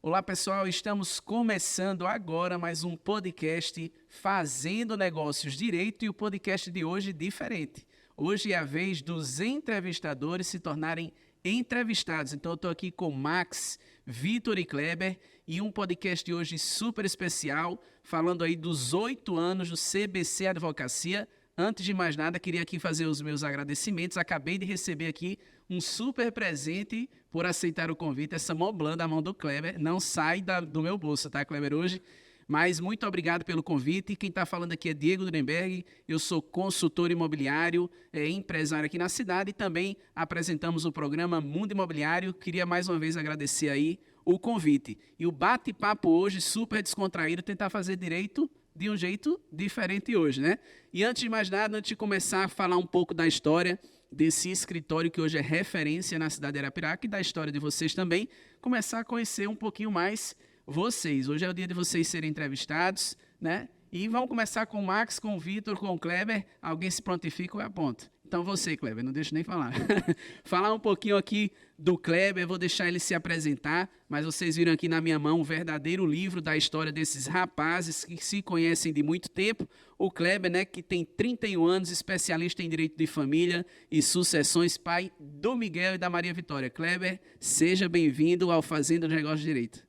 Olá, pessoal. Estamos começando agora mais um podcast Fazendo Negócios Direito e o podcast de hoje diferente. Hoje é a vez dos entrevistadores se tornarem entrevistados. Então, eu estou aqui com Max, Vitor e Kleber e um podcast de hoje super especial, falando aí dos 8 anos do CBC Advocacia. Antes de mais nada, queria aqui fazer os meus agradecimentos. Acabei de receber aqui um super presente por aceitar o convite. Essa Montblanc da mão do Kleber não sai do meu bolso, tá, Kleber, hoje? Mas muito obrigado pelo convite. Quem está falando aqui é Diego Durenberg. Eu sou consultor imobiliário, empresário aqui na cidade e também apresentamos o programa Mundo Imobiliário. Queria mais uma vez agradecer aí o convite. E o bate-papo hoje, super descontraído, tentar fazer direito de um jeito diferente hoje, né? E antes de mais nada, antes de começar a falar um pouco da história desse escritório que hoje é referência na cidade de Arapiraca e da história de vocês também, começar a conhecer um pouquinho mais vocês. Hoje é o dia de vocês serem entrevistados, né? E vamos começar com o Max, com o Vitor, com o Kleber. Alguém se prontifica ou aponta? Então você, Kleber, não deixo nem falar. Falar um pouquinho aqui do Kleber, vou deixar ele se apresentar, mas vocês viram aqui na minha mão um verdadeiro livro da história desses rapazes que se conhecem de muito tempo. O Kleber, né, que tem 31 anos, especialista em direito de família e sucessões, pai do Miguel e da Maria Vitória. Kleber, seja bem-vindo ao Fazendo Negócio de Direito.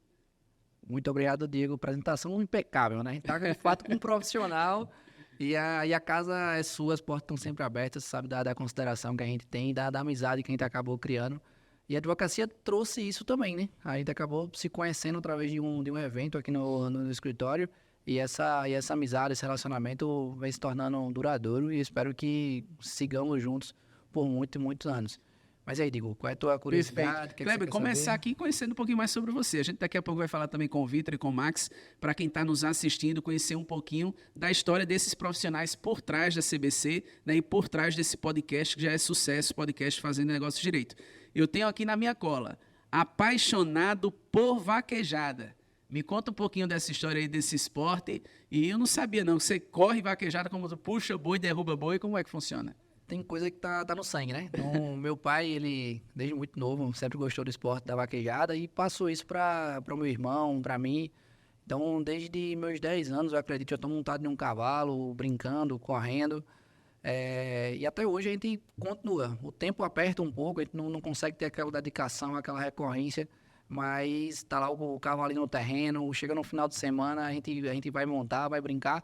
Muito obrigado, Diego. Apresentação impecável, né? A gente está, de fato, com um profissional e a casa é sua, as portas estão sempre abertas, sabe, da consideração que a gente tem, da amizade que a gente acabou criando. E a advocacia trouxe isso também, né? A gente acabou se conhecendo através de um evento aqui no escritório e essa amizade, esse relacionamento vem se tornando duradouro e espero que sigamos juntos por muitos anos. Mas aí, Diego, qual é a tua curiosidade? Kleber, começar aqui conhecendo um pouquinho mais sobre você. A gente daqui a pouco vai falar também com o Vitor e com o Max, para quem está nos assistindo, conhecer um pouquinho da história desses profissionais por trás da CBC, né, e por trás desse podcast, que já é sucesso, podcast Fazendo Negócios Direito. Eu tenho aqui na minha cola, apaixonado por vaquejada. Me conta um pouquinho dessa história aí, desse esporte. E eu não sabia não, você corre vaquejada, como puxa boi, derruba boi, como é que funciona? Tem coisa que tá no sangue, né? Então, meu pai, ele, desde muito novo, sempre gostou do esporte da vaquejada e passou isso para o meu irmão, para mim. Então, desde meus 10 anos, eu acredito, eu estou montado em um cavalo, brincando, correndo. E até hoje a gente continua. O tempo aperta um pouco, a gente não consegue ter aquela dedicação, aquela recorrência, mas tá lá o cavalo ali no terreno, chega no final de semana, a gente vai montar, vai brincar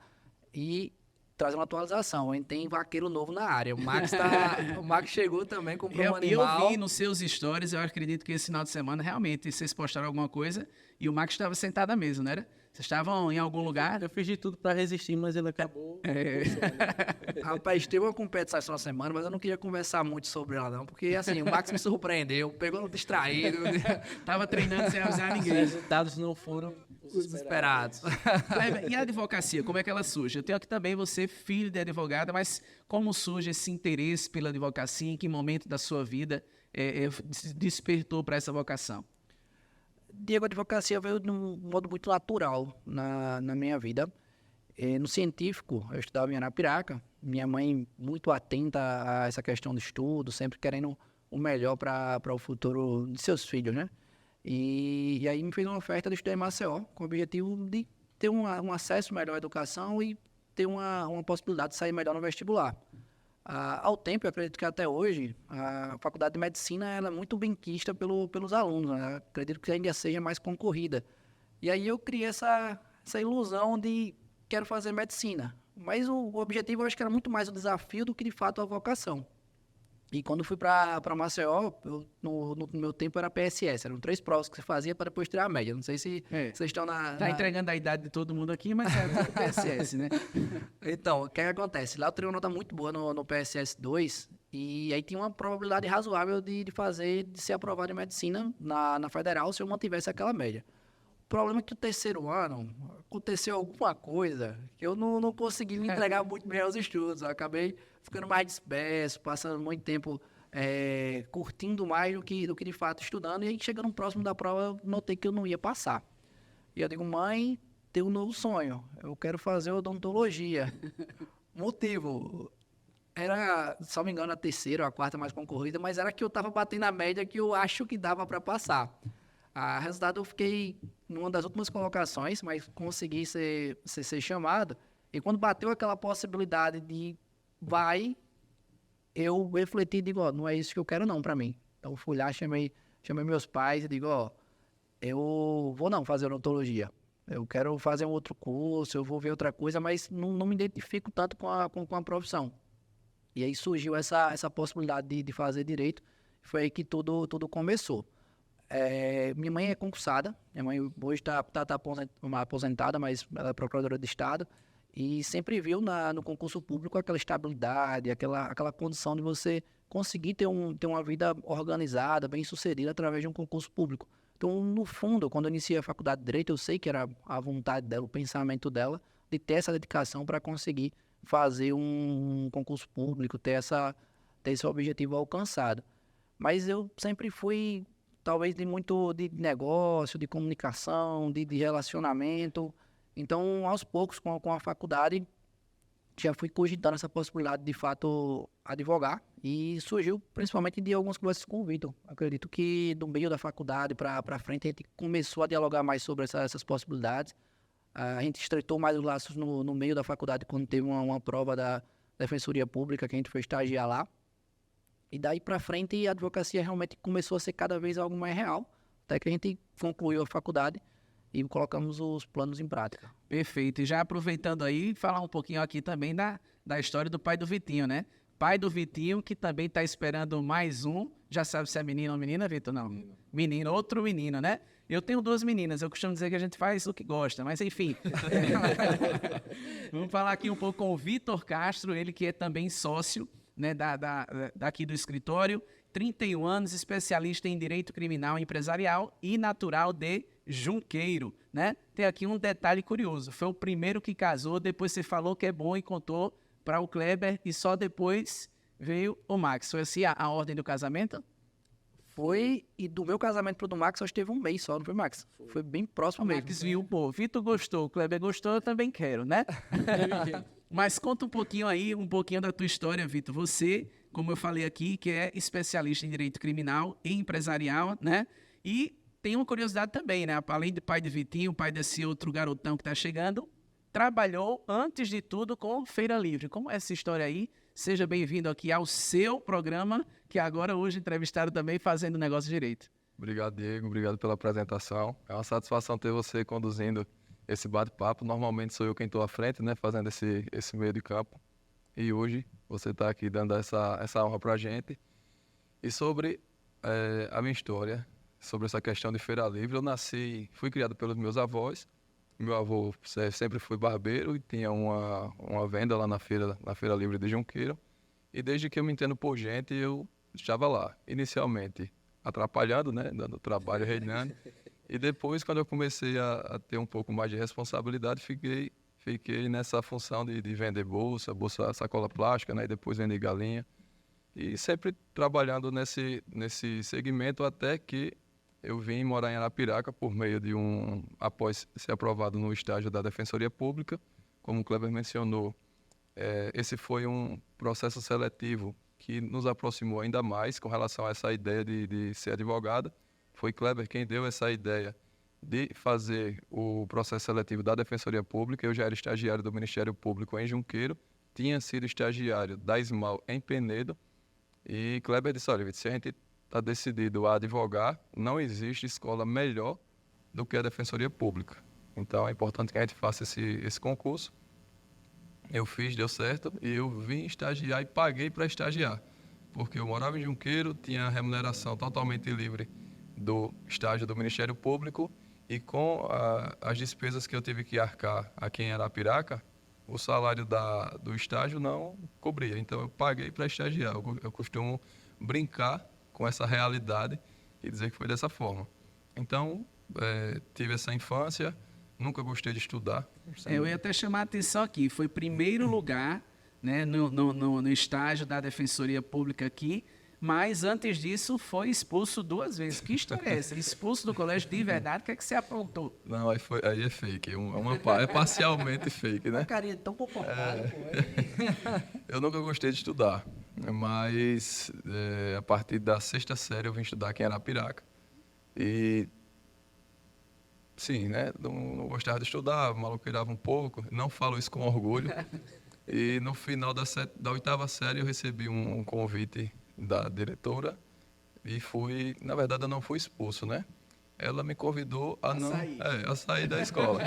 e trazer uma atualização. A gente tem vaqueiro novo na área. O Max chegou também, comprou um animal. Eu vi nos seus stories, eu acredito que esse final de semana, realmente, vocês postaram alguma coisa e o Max estava sentado à mesa, não era? Vocês estavam em algum lugar? Eu fiz de tudo para resistir, mas ele acabou. Rapaz, teve uma competição essa semana, mas eu não queria conversar muito sobre ela, não, porque assim, o Max me surpreendeu, pegou no distraído. Tava treinando sem avisar ninguém. Os resultados não foram os esperados. E a advocacia, como é que ela surge? Eu tenho aqui também você, filho de advogada, mas como surge esse interesse pela advocacia? Em que momento da sua vida despertou para essa vocação? Diego, a advocacia veio de um modo muito natural na minha vida. No científico, eu estudava em Arapiraca, minha mãe muito atenta a essa questão do estudo, sempre querendo o melhor para o futuro de seus filhos, né? E aí me fez uma oferta de estudar em Maceió, com o objetivo de ter um acesso melhor à educação e ter uma possibilidade de sair melhor no vestibular. Ao tempo, eu acredito que até hoje, a Faculdade de Medicina ela é muito bem quista pelos alunos, né? Acredito que ainda seja mais concorrida. E aí eu criei essa ilusão de quero fazer medicina. Mas o objetivo eu acho que era muito mais o desafio do que de fato a vocação. E quando fui para Maceió, no meu tempo era PSS, eram 3 provas que você fazia para depois tirar a média. Não sei se vocês estão Tá entregando a idade de todo mundo aqui, mas é tudo PSS, né? Então, o que acontece? Lá eu tirei uma nota muito boa no PSS 2 e aí tinha uma probabilidade razoável de ser aprovado em medicina na federal se eu mantivesse aquela média. O problema é que o terceiro ano aconteceu alguma coisa que eu não consegui me entregar muito bem aos estudos. Eu acabei ficando mais disperso, passando muito tempo curtindo mais do que de fato estudando. E aí, chegando próximo da prova, eu notei que eu não ia passar. E eu digo, mãe, tenho um novo sonho. Eu quero fazer odontologia. Motivo... Era, se não me engano, a terceira ou a quarta mais concorrida, mas era que eu estava batendo a média que eu acho que dava para passar. A resultado, eu fiquei numa das últimas colocações, mas consegui ser chamado. E quando bateu aquela possibilidade de vai, eu refleti e digo, ó, não é isso que eu quero não para mim. Então, eu fui lá, chamei meus pais e digo, ó, eu vou não fazer odontologia. Eu quero fazer um outro curso, eu vou ver outra coisa, mas não me identifico tanto com a profissão. E aí surgiu essa possibilidade de fazer direito. Foi aí que tudo começou. Minha mãe é concursada. Minha mãe hoje está aposentada, mas ela é procuradora de Estado. E sempre viu no concurso público aquela estabilidade, aquela condição de você conseguir ter uma vida organizada, bem-sucedida através de um concurso público. Então, no fundo, quando eu iniciei a faculdade de Direito, eu sei que era a vontade dela, o pensamento dela, de ter essa dedicação para conseguir fazer um concurso público, ter esse objetivo alcançado. Mas eu sempre fui, talvez, muito de negócio, de comunicação, de relacionamento. Então, aos poucos, com a faculdade, já fui cogitando essa possibilidade de fato advogar e surgiu principalmente de algumas conversas com o Vitor. Acredito que do meio da faculdade para frente a gente começou a dialogar mais sobre essas possibilidades. A gente estreitou mais os laços no meio da faculdade quando teve uma prova da Defensoria Pública que a gente foi estagiar lá. E daí para frente a advocacia realmente começou a ser cada vez algo mais real, até que a gente concluiu a faculdade e colocamos os planos em prática. Perfeito. E já aproveitando aí, falar um pouquinho aqui também da história do pai do Vitinho, né? Pai do Vitinho, que também está esperando mais um. Já sabe se é menino ou menina, Vitor? Não. Menino, outro menino, né? Eu tenho 2 meninas, eu costumo dizer que a gente faz o que gosta, mas enfim. Vamos falar aqui um pouco com o Vitor Castro, ele que é também sócio, né, daqui do escritório, 31 anos, especialista em direito criminal empresarial e natural de Junqueiro, né? Tem aqui um detalhe curioso, foi o primeiro que casou, depois você falou que é bom e contou para o Kleber e só depois veio o Max. Foi assim a ordem do casamento? Foi, e do meu casamento pro do Max, só teve um mês só, não foi, Max? Foi bem próximo mesmo. Max viu, pô, Vitor gostou, o Kleber gostou, eu também quero, né? Mas conta um pouquinho aí, um pouquinho da tua história, Vitor. Você, como eu falei aqui, que é especialista em direito criminal e empresarial, né? E tem uma curiosidade também, né? Além de pai de Vitinho, pai desse outro garotão que tá chegando, trabalhou, antes de tudo, com Feira Livre. Como é essa história aí? Seja bem-vindo aqui ao seu programa, que agora hoje entrevistado também Fazendo Negócio Direito. Obrigado, Diego. Obrigado pela apresentação. É uma satisfação ter você conduzindo esse bate-papo. Normalmente sou eu quem estou à frente, né, fazendo esse meio de campo. E hoje você está aqui dando essa honra para a gente. E sobre a minha história, sobre essa questão de Feira Livre, fui criado pelos meus avós. Meu avô sempre foi barbeiro e tinha uma venda lá na Feira Livre de Junqueiro. E desde que eu me entendo por gente, eu estava lá. Inicialmente atrapalhando, né, dando trabalho, reinando. E depois, quando eu comecei a ter um pouco mais de responsabilidade, fiquei nessa função de vender bolsa, sacola plástica, né, e depois vender galinha. E sempre trabalhando nesse segmento até que eu vim morar em Arapiraca por meio de após ser aprovado no estágio da Defensoria Pública. Como o Kleber mencionou, esse foi um processo seletivo que nos aproximou ainda mais com relação a essa ideia de ser advogado. Foi Kleber quem deu essa ideia de fazer o processo seletivo da Defensoria Pública. Eu já era estagiário do Ministério Público em Junqueiro, tinha sido estagiário da SMAL em Penedo, e Kleber disse, olha, se a gente está decidido a advogar, não existe escola melhor do que a Defensoria Pública. Então é importante que a gente faça esse concurso. Eu fiz, deu certo, e eu vim estagiar e paguei para estagiar, porque eu morava em Junqueiro, tinha remuneração totalmente livre do estágio do Ministério Público, e com as despesas que eu tive que arcar aqui em Arapiraca, o salário do estágio não cobria. Então eu paguei para estagiar. Eu costumo brincar com essa realidade e dizer que foi dessa forma. Então, tive essa infância, nunca gostei de estudar. Eu ia até chamar a atenção aqui, foi primeiro lugar, né, no estágio da Defensoria Pública aqui, mas antes disso foi expulso 2 vezes. Que história é essa? Expulso do colégio de verdade, o que é que você aprontou? Não, aí é fake, é parcialmente fake, né? Uma carinha tão confortável, Eu nunca gostei de estudar, mas a partir da 6ª série eu vim estudar aqui em Arapiraca. E sim, né? Não gostava de estudar, maloqueirava um pouco. Não falo isso com orgulho. E no final da oitava série eu recebi um convite da diretora e fui, na verdade eu não fui expulso, né? Ela me convidou a sair da escola.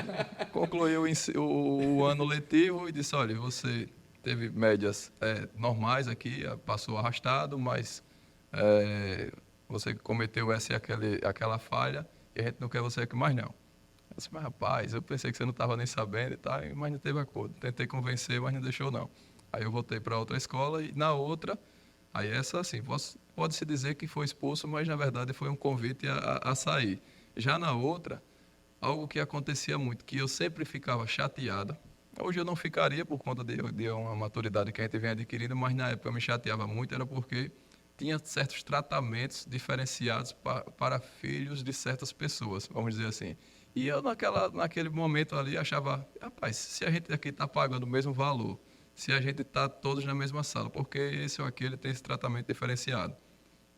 Concluiu o ano letivo e disse, olha, você teve médias normais aqui, passou arrastado, mas você cometeu essa e aquela falha e a gente não quer você aqui mais não. Eu disse, mas rapaz, eu pensei que você não estava nem sabendo e tal, mas não teve acordo. Tentei convencer, mas não deixou não. Aí eu voltei para outra escola e na outra, aí essa assim, pode-se dizer que foi expulso, mas na verdade foi um convite a sair. Já na outra, algo que acontecia muito, que eu sempre ficava chateado. Hoje eu não ficaria por conta de uma maturidade que a gente vem adquirindo, mas na época eu me chateava muito, era porque tinha certos tratamentos diferenciados para filhos de certas pessoas, vamos dizer assim. E eu, naquele momento ali, achava, rapaz, se a gente aqui está pagando o mesmo valor, se a gente está todos na mesma sala, porque esse ou aquele tem esse tratamento diferenciado.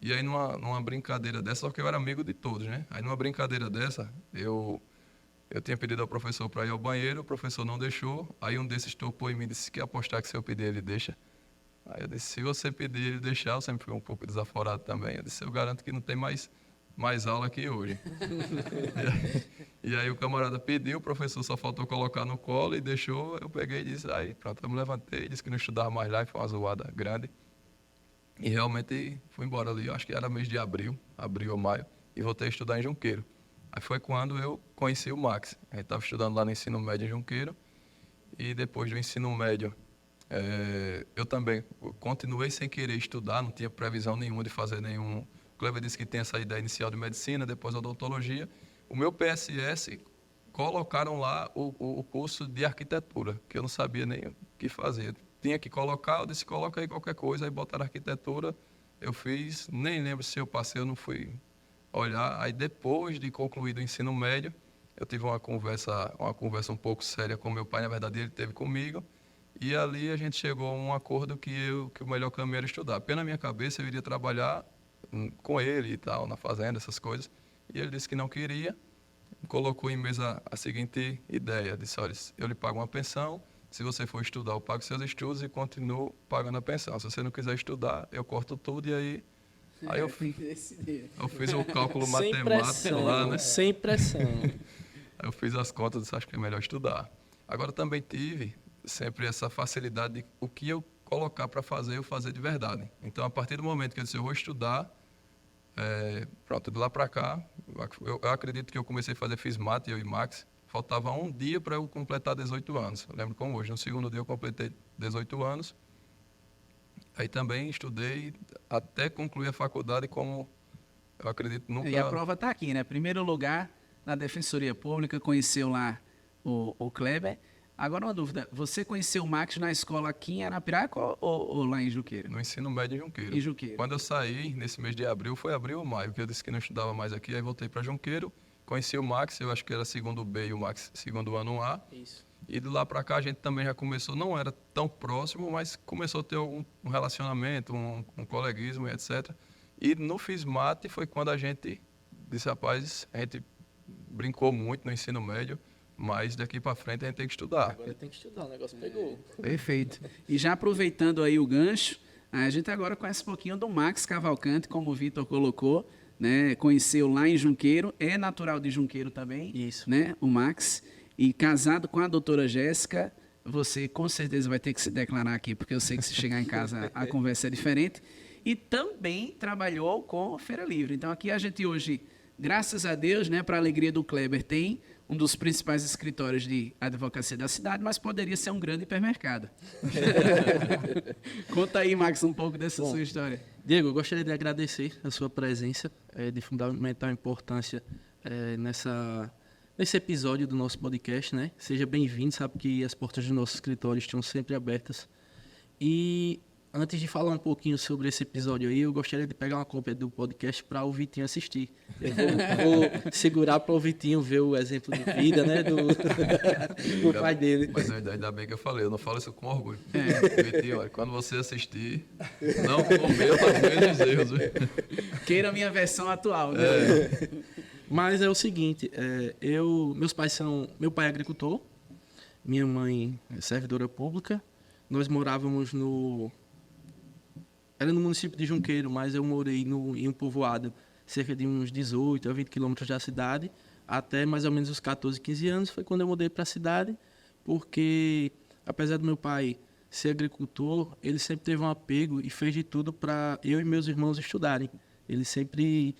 E aí, numa brincadeira dessa, só que eu era amigo de todos, né? Aí, numa brincadeira dessa, eu tinha pedido ao professor para ir ao banheiro, o professor não deixou, aí um desses topou em mim e disse que apostar que se eu pedir, ele deixa. Aí eu disse, se você pedir ele deixar, eu sempre fui um pouco desaforado também, eu disse, eu garanto que não tem mais aula aqui hoje. E aí o camarada pediu, o professor só faltou colocar no colo e deixou, eu peguei e disse, aí pronto, eu me levantei, disse que não estudava mais lá, e foi uma zoada grande. E realmente fui embora ali, eu acho que era mês de abril ou maio, e voltei a estudar em Junqueiro. Aí foi quando eu conheci o Max. A gente estava estudando lá no ensino médio em Junqueiro, e depois do ensino médio, eu também continuei sem querer estudar, não tinha previsão nenhuma de fazer nenhum. O Cleber disse que tem essa ideia inicial de medicina, depois odontologia. O meu PSS colocaram lá o curso de arquitetura, que eu não sabia nem o que fazer. Tinha que colocar, eu disse, coloca aí qualquer coisa, aí botaram arquitetura, eu fiz, nem lembro se eu passei, eu não fui olhar. Aí depois de concluído o ensino médio, eu tive uma conversa um pouco séria com meu pai, na verdade ele teve comigo, e ali a gente chegou a um acordo que o melhor caminho era estudar. Pela minha cabeça eu iria trabalhar com ele e tal, na fazenda, essas coisas, e ele disse que não queria, colocou em mesa a seguinte ideia, disse, olha, eu lhe pago uma pensão, se você for estudar, eu pago seus estudos e continuo pagando a pensão. Se você não quiser estudar, eu corto tudo e aí eu fiz o cálculo matemático lá, né? Sem pressão. Aí eu fiz as contas e disse, acho que é melhor estudar. Agora também tive sempre essa facilidade de o que eu colocar para fazer, eu fazer de verdade. Então, a partir do momento que eu disse, eu vou estudar, pronto, de lá para cá, eu acredito que eu comecei a fazer FISMAT, eu e Max, faltava um dia para eu completar 18 anos. Eu lembro como hoje, no segundo dia eu completei 18 anos. Aí também estudei até concluir a faculdade, como eu acredito nunca... E a prova está aqui, né? Primeiro lugar na Defensoria Pública, conheceu lá o Kleber. Agora uma dúvida, você conheceu o Max na escola aqui em Arapiraca ou lá em Junqueiro? No ensino médio em Junqueiro. Em Junqueiro. Quando eu saí, nesse mês de abril, foi abril ou maio, que eu disse que não estudava mais aqui, aí voltei para Junqueiro, conheci o Max, eu acho que era segundo B e o Max segundo ano A. Isso. E de lá para cá a gente também já começou, não era tão próximo, mas começou a ter um relacionamento, um coleguismo e etc. E no FISMAT foi quando a gente disse, rapaz, a gente brincou muito no ensino médio, mas daqui para frente a gente tem que estudar. Agora tem que estudar, o negócio pegou. Perfeito. E já aproveitando aí o gancho, a gente agora conhece um pouquinho do Max Cavalcante, como o Vitor colocou, né? Conheceu lá em Junqueiro, é natural de Junqueiro também, Isso. né? O Max, e casado com a doutora Jéssica, você com certeza vai ter que se declarar aqui, porque eu sei que se chegar em casa a conversa é diferente. E também trabalhou com Feira Livre. Então aqui a gente hoje, graças a Deus, né, para a alegria do Kleber, tem um dos principais escritórios de advocacia da cidade, mas poderia ser um grande hipermercado. Conta aí, Max, um pouco dessa sua história. Diego, eu gostaria de agradecer a sua presença, de fundamental importância nesse episódio do nosso podcast, né? Seja bem-vindo, sabe que as portas do nosso escritório estão sempre abertas. E antes de falar um pouquinho sobre esse episódio aí, eu gostaria de pegar uma cópia do podcast para o Vitinho assistir. Eu vou segurar para o Vitinho ver o exemplo de vida, né, do pai dele. Mas ainda bem que eu falei, eu não falo isso com orgulho. Vitinho, olha, quando você assistir, não cometa os mesmos erros. Queira a minha versão atual, né? Mas é o seguinte, meu pai é agricultor, minha mãe é servidora pública, nós morávamos era no município de Junqueiro, mas eu morei em um povoado cerca de uns 18 a 20 quilômetros da cidade, até mais ou menos os 14, 15 anos, foi quando eu mudei para a cidade, porque apesar do meu pai ser agricultor, ele sempre teve um apego e fez de tudo para eu e meus irmãos estudarem. Ele sempre...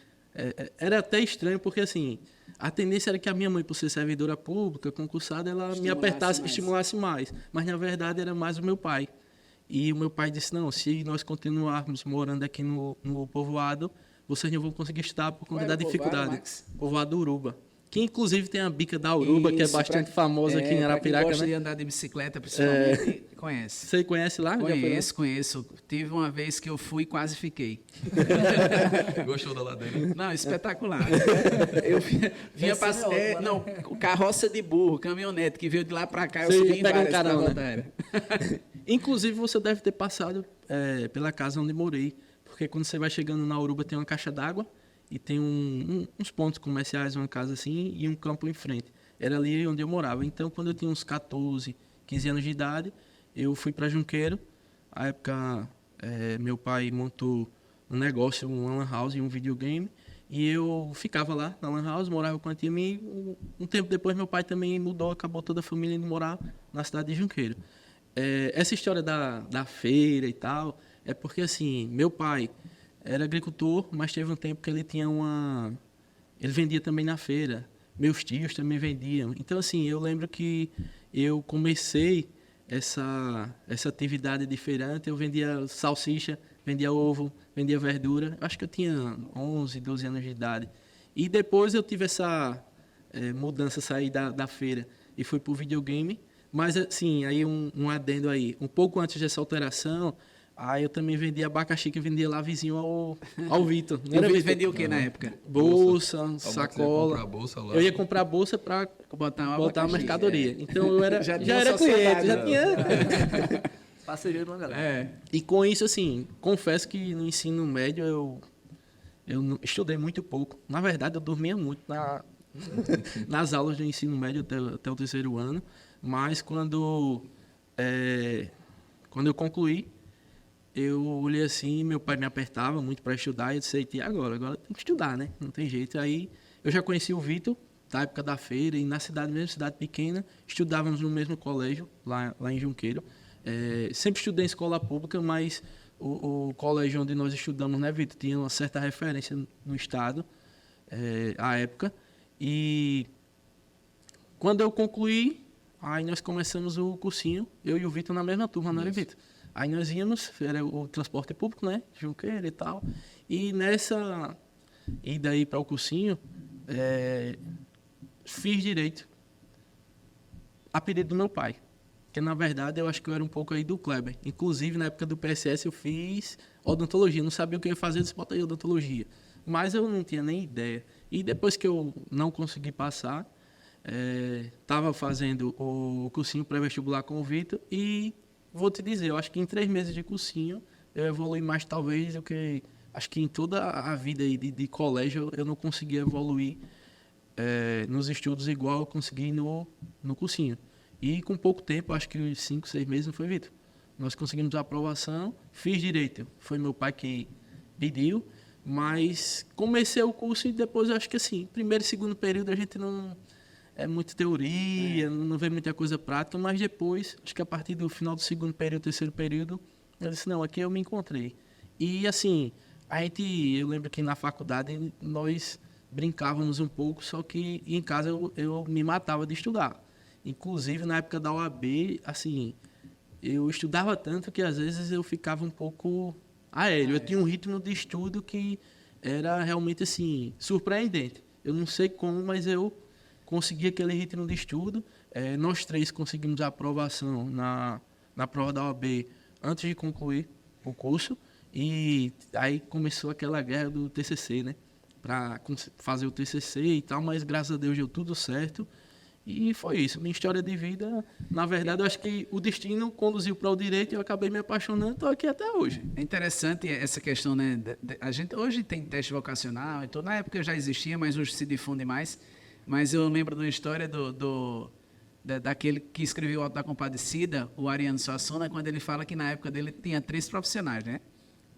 era até estranho, porque assim, a tendência era que a minha mãe, por ser servidora pública, concursada, ela me apertasse, estimulasse mais. Mas, na verdade, era mais o meu pai. E o meu pai disse, não, se nós continuarmos morando aqui no povoado, vocês não vão conseguir estudar por conta da dificuldade. Povoado do Uruba. Que, inclusive, tem a bica da Uruba, que é bastante famosa aqui em Arapiraca, quem gosta né? de andar de bicicleta, principalmente, conhece. Você conhece lá? Já foi lá? Conheço. Tive uma vez que eu fui e quase fiquei. Gostou da ladeira? Não, espetacular. Eu vinha passar... Não, carroça de burro, caminhonete, que veio de lá pra cá, eu Você subi em pega um várias pra carona. voltar. Inclusive, você deve ter passado pela casa onde morei, porque quando você vai chegando na Uruba tem uma caixa d'água e tem uns pontos comerciais, uma casa assim, e um campo em frente. Era ali onde eu morava. Então, quando eu tinha uns 14, 15 anos de idade, eu fui para Junqueiro. Na época, meu pai montou um negócio, uma lan house e um videogame, e eu ficava lá na lan house, morava com a tia minha, e um tempo depois meu pai também mudou, acabou toda a família indo morar na cidade de Junqueiro. Essa história da feira e tal, é porque assim, meu pai era agricultor, mas teve um tempo que ele tinha ele vendia também na feira. Meus tios também vendiam. Então, assim, eu lembro que eu comecei essa atividade de feirante. Eu vendia salsicha, vendia ovo, vendia verdura. Acho que eu tinha 11, 12 anos de idade. E depois eu tive essa mudança, sair da feira e fui para o videogame. Mas, assim, aí um adendo aí. Um pouco antes dessa alteração... eu também vendia abacaxi, que vendia lá vizinho ao Vitor. Eu vendia o que na época? Bolsa, sacola. Bolsa lá. Eu ia comprar bolsa para botar uma mercadoria. Então eu era, já tinha era cliente, já tinha. Parceria de uma galera. E com isso, assim, confesso que no ensino médio eu estudei muito pouco. Na verdade, eu dormia muito nas aulas do ensino médio até o terceiro ano. Mas quando eu concluí, eu olhei assim, meu pai me apertava muito para estudar, e eu disse, e agora tem que estudar, né? Não tem jeito. Aí eu já conheci o Vitor, da época da feira, e na cidade mesmo, cidade pequena, estudávamos no mesmo colégio, lá em Junqueiro. Sempre estudei em escola pública, mas o colégio onde nós estudamos, né, Vitor, tinha uma certa referência no estado, à época. E quando eu concluí, aí nós começamos o cursinho, eu e o Vitor na mesma turma, não era, Vitor? Aí nós íamos, era o transporte público, né? Junqueira e tal. E nessa ida aí para o cursinho, fiz direito a pedido do meu pai. Porque, na verdade, eu acho que eu era um pouco aí do Kleber. Inclusive, na época do PSS, eu fiz odontologia. Não sabia o que eu ia fazer, eu disse, bota aí odontologia. Mas eu não tinha nem ideia. E depois que eu não consegui passar, estava fazendo o cursinho pré-vestibular com o Vitor e... Vou te dizer, eu acho que em 3 meses de cursinho eu evolui mais talvez do que... Acho que em toda a vida aí de colégio eu não consegui evoluir nos estudos igual eu consegui no cursinho. E com pouco tempo, acho que uns 5, 6 meses, não foi, Vitor? Nós conseguimos a aprovação, fiz direito. Foi meu pai que pediu, mas comecei o curso e depois eu acho que assim, primeiro e segundo período a gente não... É muita teoria, não vê muita coisa prática, mas depois, acho que a partir do final do segundo período, terceiro período, eu disse, não, aqui eu me encontrei. E assim, eu lembro que na faculdade nós brincávamos um pouco, só que em casa eu me matava de estudar. Inclusive, na época da OAB, assim, eu estudava tanto que às vezes eu ficava um pouco aéreo. Eu tinha um ritmo de estudo que era realmente, assim, surpreendente. Eu não sei como, mas eu consegui aquele ritmo de estudo. Nós 3 conseguimos a aprovação na prova da OAB antes de concluir o curso. E aí começou aquela guerra do TCC, né? Para fazer o TCC e tal, mas graças a Deus deu tudo certo. E foi isso. Minha história de vida, na verdade, eu acho que o destino conduziu para o direito e eu acabei me apaixonando e estou aqui até hoje. É interessante essa questão, né? A gente hoje tem teste vocacional, então na época já existia, mas hoje se difunde mais. Mas eu lembro de uma história daquele que escreveu o Auto da Compadecida, o Ariano Suassuna, quando ele fala que na época dele tinha 3 profissionais, né?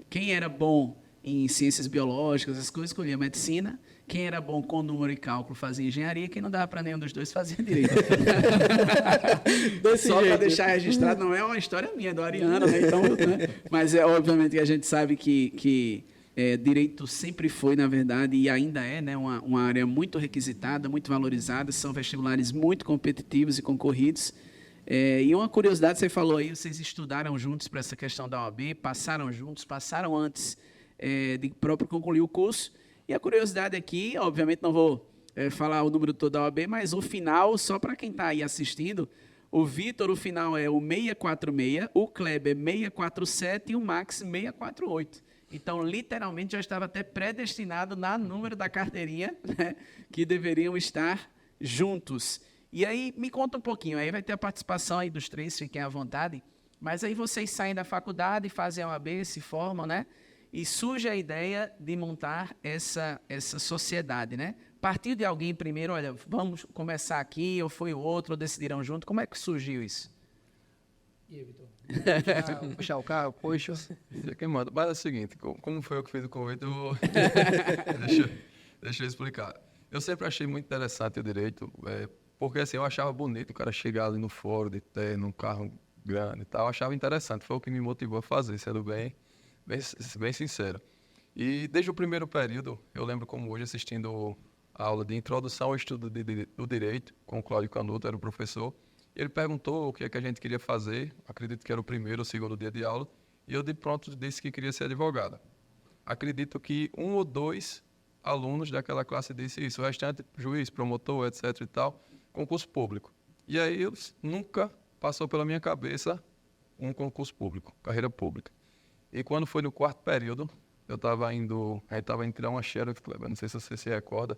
Quem era bom em ciências biológicas, as coisas, escolhia medicina. Quem era bom com número e cálculo fazia engenharia. Quem não dava para nenhum dos dois fazia direito. Só para deixar registrado, não é uma história minha, é do Ariano, né? Então, né? Mas é obviamente que a gente sabe que direito sempre foi, na verdade, e ainda é, né, uma área muito requisitada, muito valorizada. São vestibulares muito competitivos e concorridos. E uma curiosidade, você falou aí, vocês estudaram juntos para essa questão da OAB, passaram juntos, passaram antes de próprio concluir o curso. E a curiosidade aqui, obviamente não vou falar o número todo da OAB, mas o final, só para quem está aí assistindo, o Vitor, o final é o 646, o Kleber 647 e o Max 648. Então, literalmente, já estava até predestinado na número da carteirinha, né, que deveriam estar juntos. E aí, me conta um pouquinho, aí vai ter a participação aí dos 3, fiquem à vontade, mas aí vocês saem da faculdade, fazem a OAB, se formam, né? E surge a ideia de montar essa sociedade, né? Partiu de alguém primeiro, olha, vamos começar aqui, ou foi o outro, ou decidiram junto, como é que surgiu isso? E aí, Vitor? Puxar o carro, poxa. Quem manda. Mas é o seguinte, como foi eu que fiz o convite, eu vou... deixa eu explicar. Eu sempre achei muito interessante o direito, porque assim, eu achava bonito o cara chegar ali no fórum de ter, num carro grande e tal, eu achava interessante, foi o que me motivou a fazer, sendo bem sincero. E desde o primeiro período, eu lembro como hoje assistindo a aula de introdução ao estudo do direito, com o Cláudio Canuto, era o professor. Ele perguntou o que é que a gente queria fazer, acredito que era o primeiro ou segundo dia de aula, e eu de pronto disse que queria ser advogado. Acredito que 1 ou 2 alunos daquela classe disse isso, o restante, juiz, promotor, etc e tal, concurso público. E aí nunca passou pela minha cabeça um concurso público, carreira pública. E quando foi no 4º período, a gente estava indo tirar uma xerox, não sei se você se recorda,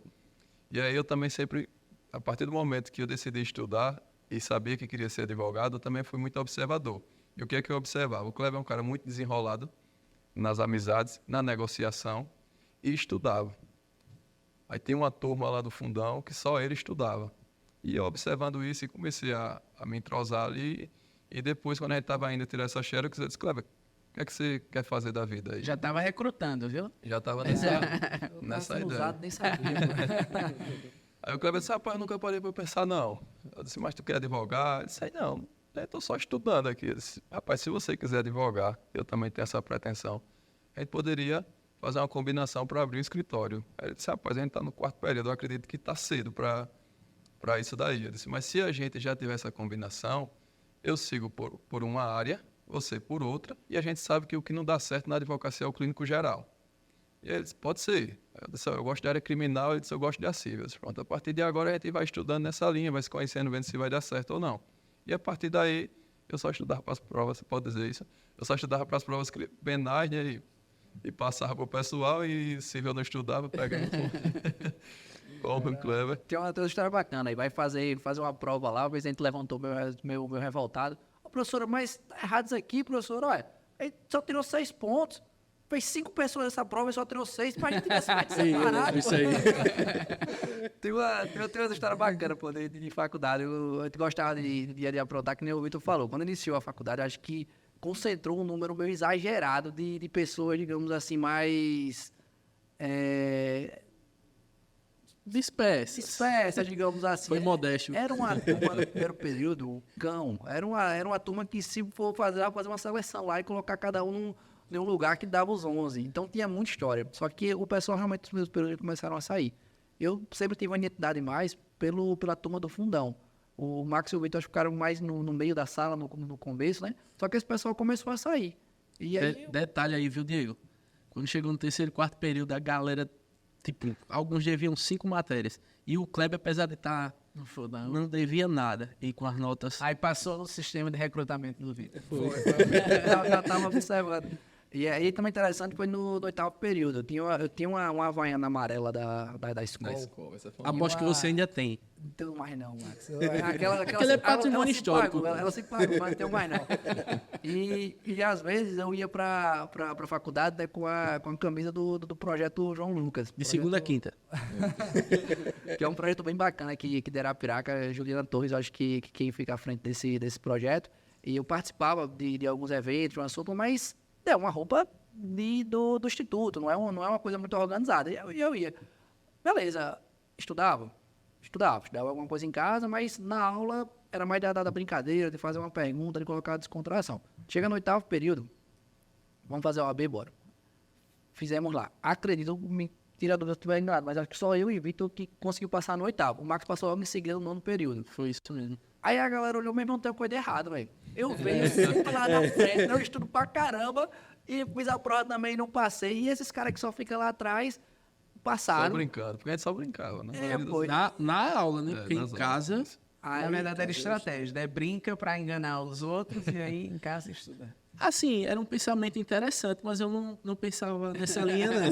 e aí eu também sempre, a partir do momento que eu decidi estudar e sabia que queria ser advogado, eu também fui muito observador. E o que é que eu observava? O Kleber é um cara muito desenrolado nas amizades, na negociação, e estudava. Aí tem uma turma lá do fundão que só ele estudava. E eu observando isso e comecei a me entrosar ali, e depois, quando a gente estava indo tirar essa xerox, eu disse, Kleber, o que é que você quer fazer da vida aí? Já estava recrutando, viu? Já estava nessa ideia. Usado, nem sabia. Aí o Kleber disse, rapaz, eu nunca parei para pensar, não. Eu disse, mas tu quer advogar? Eu disse, aí não, eu estou só estudando aqui. Eu disse, rapaz, se você quiser advogar, eu também tenho essa pretensão, a gente poderia fazer uma combinação para abrir um escritório. Aí ele disse, rapaz, a gente está no 4º período, eu acredito que está cedo para isso daí. Eu disse, mas se a gente já tiver essa combinação, eu sigo por uma área, você por outra, e a gente sabe que o que não dá certo na advocacia é o clínico geral. E ele disse, pode ser. Eu disse, eu gosto da área criminal, ele disse, eu gosto da civil. Eu disse, pronto, a partir de agora a gente vai estudando nessa linha, vai se conhecendo, vendo se vai dar certo ou não. E a partir daí, eu só estudava para as provas, você pode dizer isso, eu só estudava para as provas penais, né, e passava para o pessoal, e civil não estudava, pegava como o Kleber. Tem uma história bacana aí, vai fazer uma prova lá, o presidente levantou meu revoltado. Ô, professora, mas tá errado isso aqui, professora, olha, ele só tirou 6 pontos. Fez 5 pessoas nessa prova e só tirou 6. Imagina que tivesse mais separado. Isso aí. Tem uma história bacana, pô, de faculdade. Eu gostava de aprontar, que nem o Vitor falou. Quando iniciou a faculdade, acho que concentrou um número meio exagerado de pessoas, digamos assim, mais... dispersas, digamos assim. Foi modesto. Era uma turma no primeiro período, o cão. Era uma turma que, se for fazer uma seleção lá e colocar cada um num lugar que dava os 11. Então tinha muita história. Só que o pessoal realmente, nos meus períodos, começaram a sair. Eu sempre tive uma identidade mais pela turma do fundão. O Max e o Vitor ficaram mais no meio da sala, no começo, né? Só que esse pessoal começou a sair. E aí, Detalhe aí, viu, Diego? Quando chegou no 3º e 4º período, a galera, tipo, alguns deviam 5 matérias. E o Kleber, apesar de estar... Não devia nada. E com as notas... Aí passou no sistema de recrutamento do Vitor. eu tava observando. E aí também interessante foi no 8º período. Eu tinha uma havaiana amarela da escola. Na escola, essa foi Aposto que você ainda tem. Não tenho mais não, Max. Aquele é patrimônio histórico. Ela se pagou, mas não tenho mais não. E às vezes eu ia pra faculdade, né, com a camisa do projeto João Lucas. De segunda a quinta. Que é um projeto bem bacana aqui de Arapiraca. Juliana Torres, eu acho que quem fica à frente desse projeto. E eu participava de alguns eventos, de um assunto, mas é uma roupa do instituto, não é uma coisa muito organizada. E eu ia. Beleza, estudava alguma coisa em casa, mas na aula era mais da brincadeira, de fazer uma pergunta, de colocar a descontração. Chega no 8º período, vamos fazer o AB, bora. Fizemos lá. Acredito, me tira a dúvida se estiver enganado, mas acho que só eu e Vitor que conseguiu passar no 8º. O Max passou logo em seguida no 9º período. Foi isso mesmo. Aí a galera olhou, mesmo não tem coisa errada, velho. Eu venho sempre lá na frente, eu estudo pra caramba, e fiz a prova também e não passei. E esses caras que só ficam lá atrás, Só passaram. brincando, porque a gente só brincava, né? Foi. Na aula, né? Porque em nas casa... aulas. Na verdade, era estratégia, né? Brinca pra enganar os outros e aí em casa estuda. Assim, era um pensamento interessante, mas eu não pensava nessa linha, não.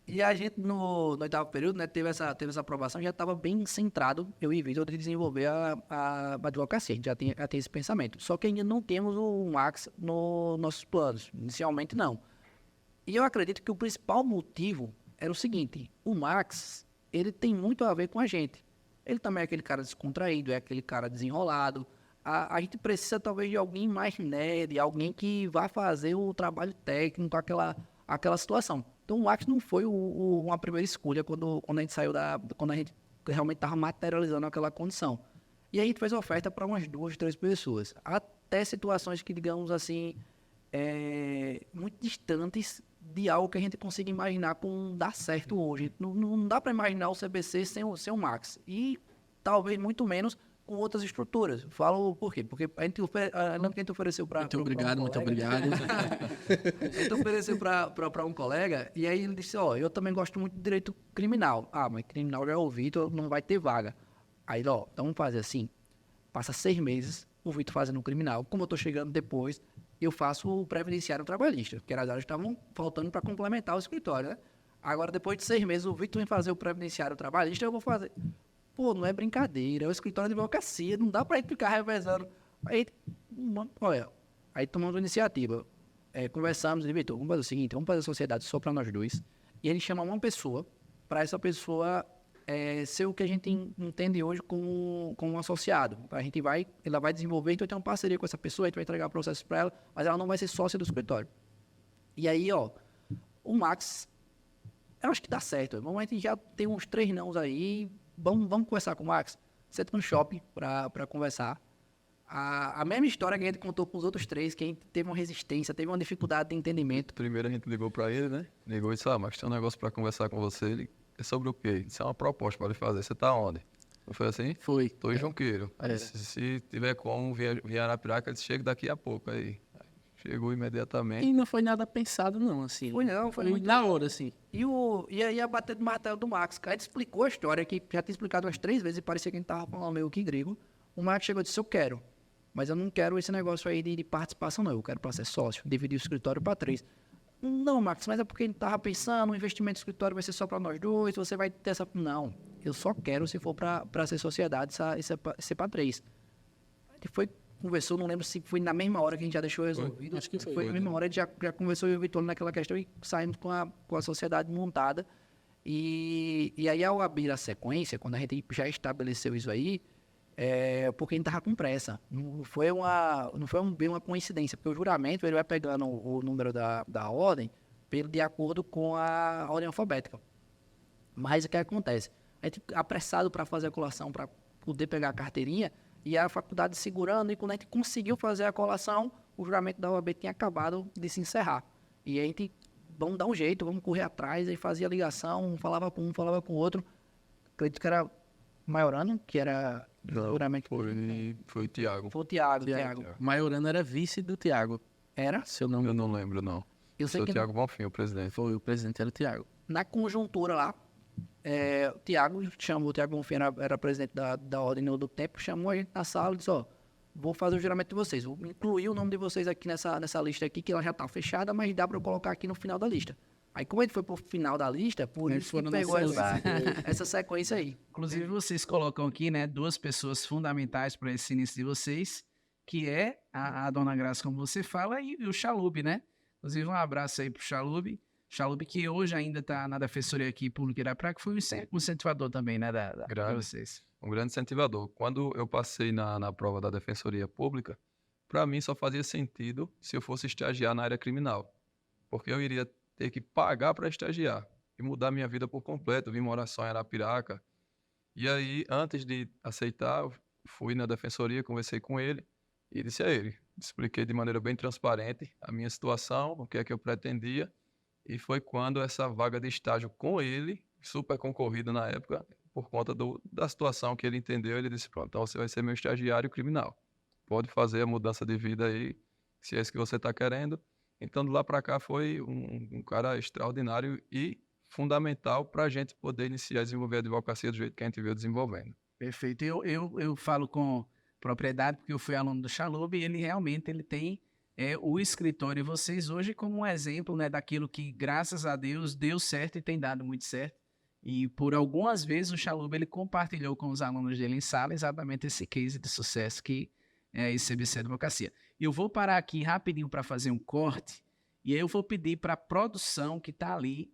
E a gente, no 8º período, né, teve essa aprovação, já estava bem centrado, eu e Vitor, de desenvolver a advocacia. A gente já tinha esse pensamento. Só que ainda não temos o Max nos nossos planos. Inicialmente, não. E eu acredito que o principal motivo era o seguinte: o Max, ele tem muito a ver com a gente. Ele também é aquele cara descontraído, é aquele cara desenrolado. A gente precisa, talvez, de alguém mais nerd, alguém que vá fazer o trabalho técnico, aquela situação. Então, o Max não foi uma primeira escolha quando a gente saiu quando a gente realmente estava materializando aquela condição. E aí a gente fez oferta para umas 2, 3 pessoas. Até situações que, digamos assim, muito distantes de algo que a gente consiga imaginar com dar certo hoje. Não dá para imaginar o CBC sem o Max. E talvez muito menos com outras estruturas. Falo por quê? Porque a gente ofereceu para Muito obrigado. a gente ofereceu para um colega, e aí ele disse, eu também gosto muito de direito criminal. Ah, mas criminal já é o Vitor, não vai ter vaga. Aí, então vamos fazer assim, passa 6 meses, o Vitor fazendo o criminal. Como eu tô chegando depois, eu faço o previdenciário trabalhista, porque as áreas estavam faltando para complementar o escritório, né? Agora, depois de 6 meses, o Vitor vem fazer o previdenciário trabalhista, eu vou fazer. Pô, não é brincadeira, é o escritório de advocacia, não dá pra gente ficar revezando. Aí tomamos uma iniciativa, conversamos e Vitor, vamos fazer o seguinte, vamos fazer a sociedade só pra nós dois, e ele chama uma pessoa, pra essa pessoa ser o que a gente entende hoje como um associado. Ela vai desenvolver, então tem uma parceria com essa pessoa, a gente vai entregar o processo pra ela, mas ela não vai ser sócia do escritório. E aí, o Max, eu acho que dá certo, a gente já tem uns 3 nãos aí. Vamos conversar com o Max? Senta no shopping para conversar. A mesma história que a gente contou com os outros 3, que a gente teve uma resistência, teve uma dificuldade de entendimento. Primeiro a gente ligou pra ele, né? Ligou e disse, Max, tem um negócio pra conversar com você. Ele, é sobre o quê? Isso é uma proposta pra ele fazer. Você tá onde? Não foi assim? Foi. Tô em Junqueiro. Se tiver como vir Arapiraca, ele chega daqui a pouco. Aí chegou imediatamente. E não foi nada pensado, não, assim. Foi muito... na hora, assim. E aí a bater do martelo do Max. O cara explicou a história, que já tinha explicado umas 3 vezes e parecia que a gente tava falando meio que grego. O Max chegou e disse, eu quero. Mas eu não quero esse negócio aí de participação, não. Eu quero para ser sócio. Dividir o escritório para 3. Não, Max, mas é porque a gente tava pensando, o investimento do escritório vai ser só para nós dois, você vai ter essa... Não, eu só quero se for para ser sociedade, ser para 3. A gente foi... Conversou, não lembro se foi na mesma hora que a gente já deixou resolvido. Acho que foi. Foi na mesma hora, a gente já conversou eu e o Vitor naquela questão e saímos com a sociedade montada. E aí, ao abrir a sequência, quando a gente já estabeleceu isso aí, porque a gente estava com pressa. Não foi bem uma coincidência, porque o juramento ele vai pegando o número da ordem de acordo com a ordem alfabética. Mas o que acontece? A gente apressado para fazer a colação, para poder pegar a carteirinha, e a faculdade segurando, e quando a gente conseguiu fazer a colação, o juramento da OAB tinha acabado de se encerrar. E a gente, vamos dar um jeito, vamos correr atrás, aí fazia ligação, falava com um, falava com o outro. Acredito que era Maiorano, que era Não, juramento. foi o Thiago. Foi o Thiago. Maiorano era vice do Thiago. Era? Se eu não... Eu não lembro, não. Eu sei Seu que Thiago Bonfim, o presidente. Foi, o presidente era o Thiago. na conjuntura lá, o Thiago Bonfim era presidente da Ordem do Tempo, chamou a gente na sala e disse, vou fazer o juramento de vocês. Vou incluir o nome de vocês aqui nessa lista aqui, que ela já tá fechada, mas dá para eu colocar aqui no final da lista. Aí, como ele foi pro final da lista, por Eles isso que foram no pegou celular. essa sequência aí. Inclusive, vocês colocam aqui, né, 2 pessoas fundamentais para esse início de vocês, que é a Dona Graça, como você fala, e o Chalub, né? Inclusive, um abraço aí pro Chalub. Chalub, que hoje ainda está na Defensoria aqui Pública de Irapiraca, que foi um incentivador também, né, de Grande. vocês. Um grande incentivador. Quando eu passei na prova da Defensoria Pública, para mim só fazia sentido se eu fosse estagiar na área criminal, porque eu iria ter que pagar para estagiar e mudar minha vida por completo. Eu vim morar só em Arapiraca. E aí, antes de aceitar, eu fui na Defensoria, conversei com ele e disse a ele, expliquei de maneira bem transparente a minha situação, o que é que eu pretendia, e foi quando essa vaga de estágio com ele, super concorrida na época, por conta da situação que ele entendeu, ele disse, pronto, então você vai ser meu estagiário criminal. Pode fazer a mudança de vida aí, se é isso que você está querendo. Então, de lá para cá, foi um cara extraordinário e fundamental para a gente poder iniciar a desenvolver a advocacia do jeito que a gente veio desenvolvendo. Perfeito. Eu falo com propriedade, porque eu fui aluno do Chalub, e ele realmente tem o escritório, e vocês hoje como um exemplo, né, daquilo que, graças a Deus, deu certo e tem dado muito certo. E por algumas vezes o Chalub ele compartilhou com os alunos dele em sala exatamente esse case de sucesso que é a ICBC Advocacia. Eu vou parar aqui rapidinho para fazer um corte, e aí eu vou pedir para a produção que está ali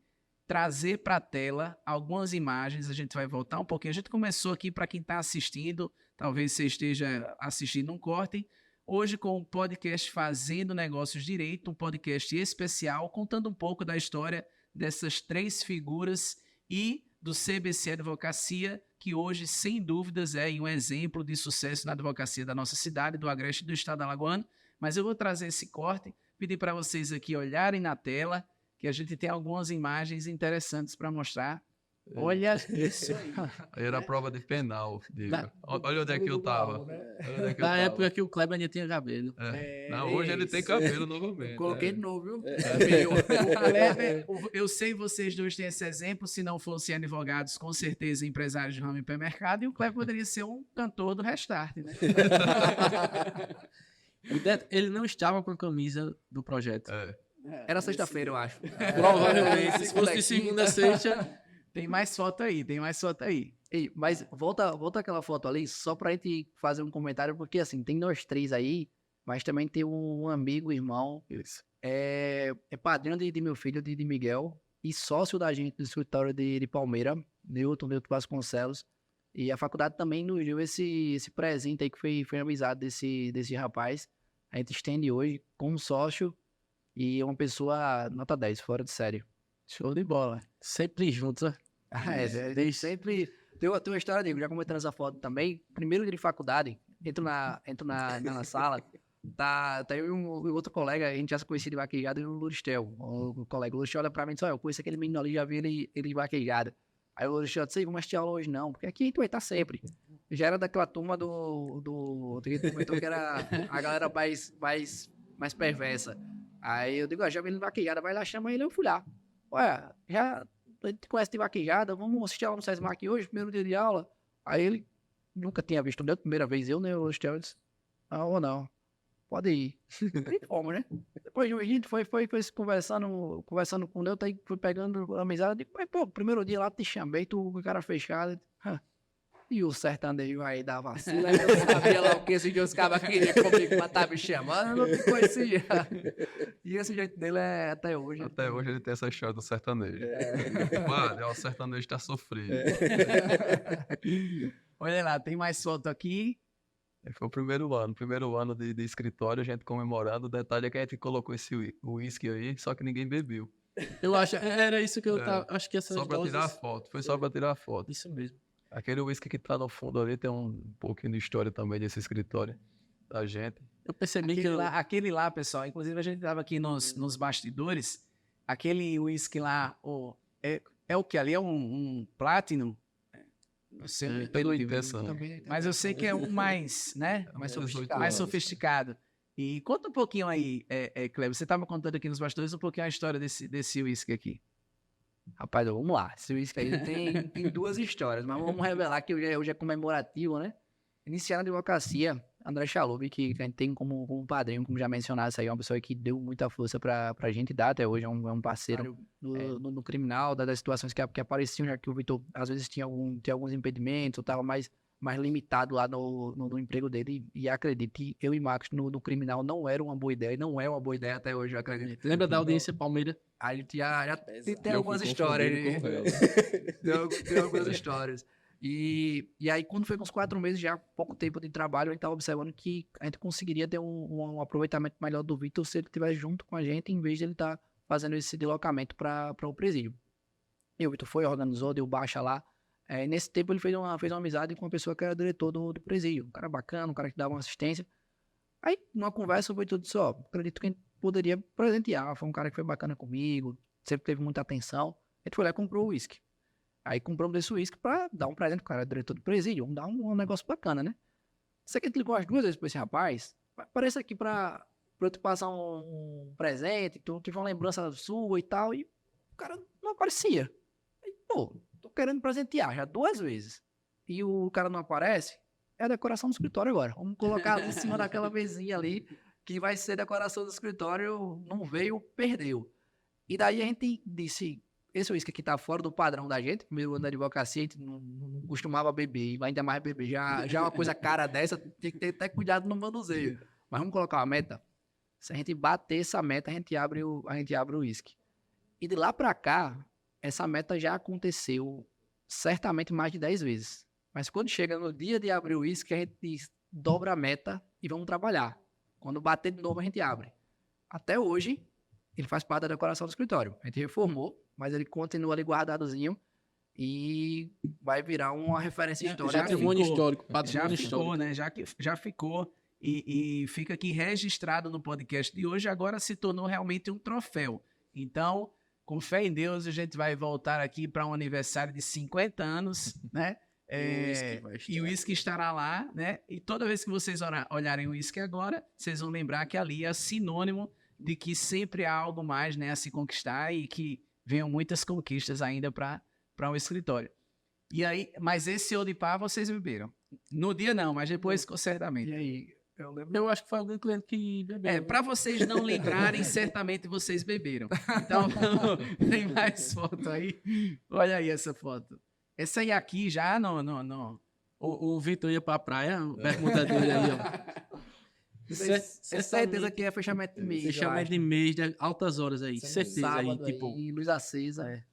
trazer para a tela algumas imagens. A gente vai voltar um pouquinho. A gente começou aqui, para quem está assistindo, talvez você esteja assistindo um corte, hoje com o podcast Fazendo Negócios Direito, um podcast especial, contando um pouco da história dessas 3 figuras e do CBC Advocacia, que hoje, sem dúvidas, é um exemplo de sucesso na advocacia da nossa cidade, do Agreste e do estado alagoano. Mas eu vou trazer esse corte, pedir para vocês aqui olharem na tela, que a gente tem algumas imagens interessantes para mostrar. Olha isso aí. Aí era a prova de penal, digo. Olha onde é que eu estava. Na época que o Kleber ainda tinha cabelo. Não, hoje ele tem cabelo novamente. Coloquei de novo, viu? O Kleber, eu sei que vocês dois têm esse exemplo, se não fossem advogados, com certeza empresários de ramo hipermercado, e o Kleber poderia ser um cantor do Restart, né? Ele não estava com a camisa do projeto. Era sexta-feira, eu acho. Provavelmente, se fosse de segunda a sexta. Tem mais foto aí, tem mais foto aí. Ei, mas volta aquela foto ali, só pra gente fazer um comentário, porque assim, tem nós 3 aí, mas também tem um amigo, irmão, Isso. é padrinho de meu filho, de Miguel, e sócio da gente do escritório de Palmeira, Newton Vasconcelos, e a faculdade também nos deu esse presente aí, que foi amizade desse rapaz. A gente estende hoje como sócio, e é uma pessoa nota 10, fora de série. Show de bola. Sempre juntos, ó. Desde sempre. Tem uma história, Diego, já comentando essa foto também. Primeiro dia de faculdade, entro na sala, tá eu e um outro colega, a gente já se conhecia de vaquejada, e o Luristel. O colega, o Luristel olha pra mim e diz, olha, eu conheço aquele menino ali, já vi ele de vaquejada. Aí o Luristel disse, vamos assistir aula hoje não, porque aqui a gente vai estar sempre. Já era daquela turma do que ele comentou que era a galera mais perversa. Aí eu digo, já vi ele de vaquejada, vai lá, chama ele, eu fui lá. Olha, a gente conhece de vaquejada, vamos assistir aula no SESMAC hoje, primeiro dia de aula. Aí ele nunca tinha visto, não deu a primeira vez, eu, né, o Estel, disse, não, pode ir. E fomos, né? Depois a gente foi conversando com o Neuta, aí foi pegando amizade, digo, mas pô, primeiro dia lá te chamei, tu com o cara fechado, e o sertanejo aí da vacina, eu não sabia lá o que esses dois cabas queriam comigo, mas tá me chamando, eu não te conhecia. E esse jeito dele é até hoje. Até hoje ele tem essa história do sertanejo. Mano, o sertanejo tá sofrido. Olha lá, tem mais foto aqui. Foi o primeiro ano de escritório, a gente comemorando. O detalhe é que a gente colocou esse uísque aí, só que ninguém bebeu. Eu acho, era isso que eu tava, acho que essas Só pra tirar a foto, foi só pra tirar a foto. Isso mesmo. Aquele uísque que tá no fundo ali tem um pouquinho de história também desse escritório da gente. Eu percebi Aquele lá, pessoal, inclusive a gente tava aqui nos bastidores, aquele uísque lá, é o que ali? É um Platinum? Não sei, Pela intenção. mas eu sei que é um mais, né? Mais sofisticado. E conta um pouquinho aí, Kleber, você estava contando aqui nos bastidores um pouquinho a história desse uísque aqui. Rapaz, vamos lá. Esse uísque aí tem 2 histórias, mas vamos revelar que hoje é comemorativo, né? Iniciar na advocacia, André Chalub, que a gente tem como padrinho, como já mencionasse aí, é uma pessoa que deu muita força pra gente dar até hoje, é um parceiro no criminal, das situações que apareciam, já que o Vitor às vezes tinha alguns impedimentos, ou estava mais limitado lá no emprego dele, e acredite, eu e Marcos no criminal não era uma boa ideia, e não é uma boa ideia até hoje, eu acredito. Lembra da audiência Palmeira? A gente já tem Eu algumas fui histórias, confundido né? com ela. Tem algumas histórias. E aí, quando foi com uns 4 meses, já pouco tempo de trabalho, a gente estava observando que a gente conseguiria ter um aproveitamento melhor do Vitor se ele estivesse junto com a gente, em vez de ele estar fazendo esse deslocamento para o presídio. E o Vitor foi, organizou, deu baixa lá. Nesse tempo, ele fez uma amizade com uma pessoa que era diretor do presídio. Um cara bacana, um cara que dava uma assistência. Aí, numa conversa, o Vitor disse, acredito que a gente poderia presentear. Foi um cara que foi bacana comigo, sempre teve muita atenção. A gente foi lá e comprou o uísque. Aí compramos esse uísque pra dar um presente pro cara, diretor do presídio. Vamos dar um negócio bacana, né? Isso aqui a gente ligou as 2 vezes pra esse rapaz. Aparece aqui pra eu te passar um presente, tu tive uma lembrança sua e tal. E o cara não aparecia. Aí, tô querendo presentear já 2 vezes. E o cara não aparece. É a decoração do escritório agora. Vamos colocar ali em cima daquela mesinha ali, que vai ser decoração do escritório. Não veio, perdeu. E daí a gente disse... Esse uísque aqui tá fora do padrão da gente. Primeiro ano da advocacia, a gente não costumava beber, ainda mais beber. Já uma coisa cara dessa, tem que ter até cuidado no manuseio. Mas vamos colocar uma meta. Se a gente bater essa meta, a gente abre o uísque. E de lá pra cá, essa meta já aconteceu certamente mais de 10 vezes. Mas quando chega no dia de abrir o uísque, a gente dobra a meta e vamos trabalhar. Quando bater de novo, a gente abre. Até hoje, ele faz parte da decoração do escritório. A gente reformou, mas ele continua ali guardadozinho e vai virar uma referência histórica. Patrimônio histórico. Já Patrimônio ficou, histórico. né? Já ficou e fica aqui registrado no podcast de hoje. Agora se tornou realmente um troféu. Então, com fé em Deus, a gente vai voltar aqui para um aniversário de 50 anos, né? E o uísque estará lá, né? E toda vez que vocês olharem o uísque agora, vocês vão lembrar que ali é sinônimo de que sempre há algo mais, né, a se conquistar e que venham muitas conquistas ainda para um escritório. E aí, mas esse Odipá vocês beberam. No dia não, mas depois certamente. E aí, eu lembro. Eu acho que foi algum cliente que bebeu. Para vocês não lembrarem, certamente vocês beberam. Então, tem mais foto aí. Olha aí essa foto. Essa aí aqui já não. O Vitor ia pra praia, o bermuda dele ali, ó. Certeza que é fechamento de mês. Fechamento de mês, de altas horas aí. Certeza aí, Sábado tipo, aí, luz acesa.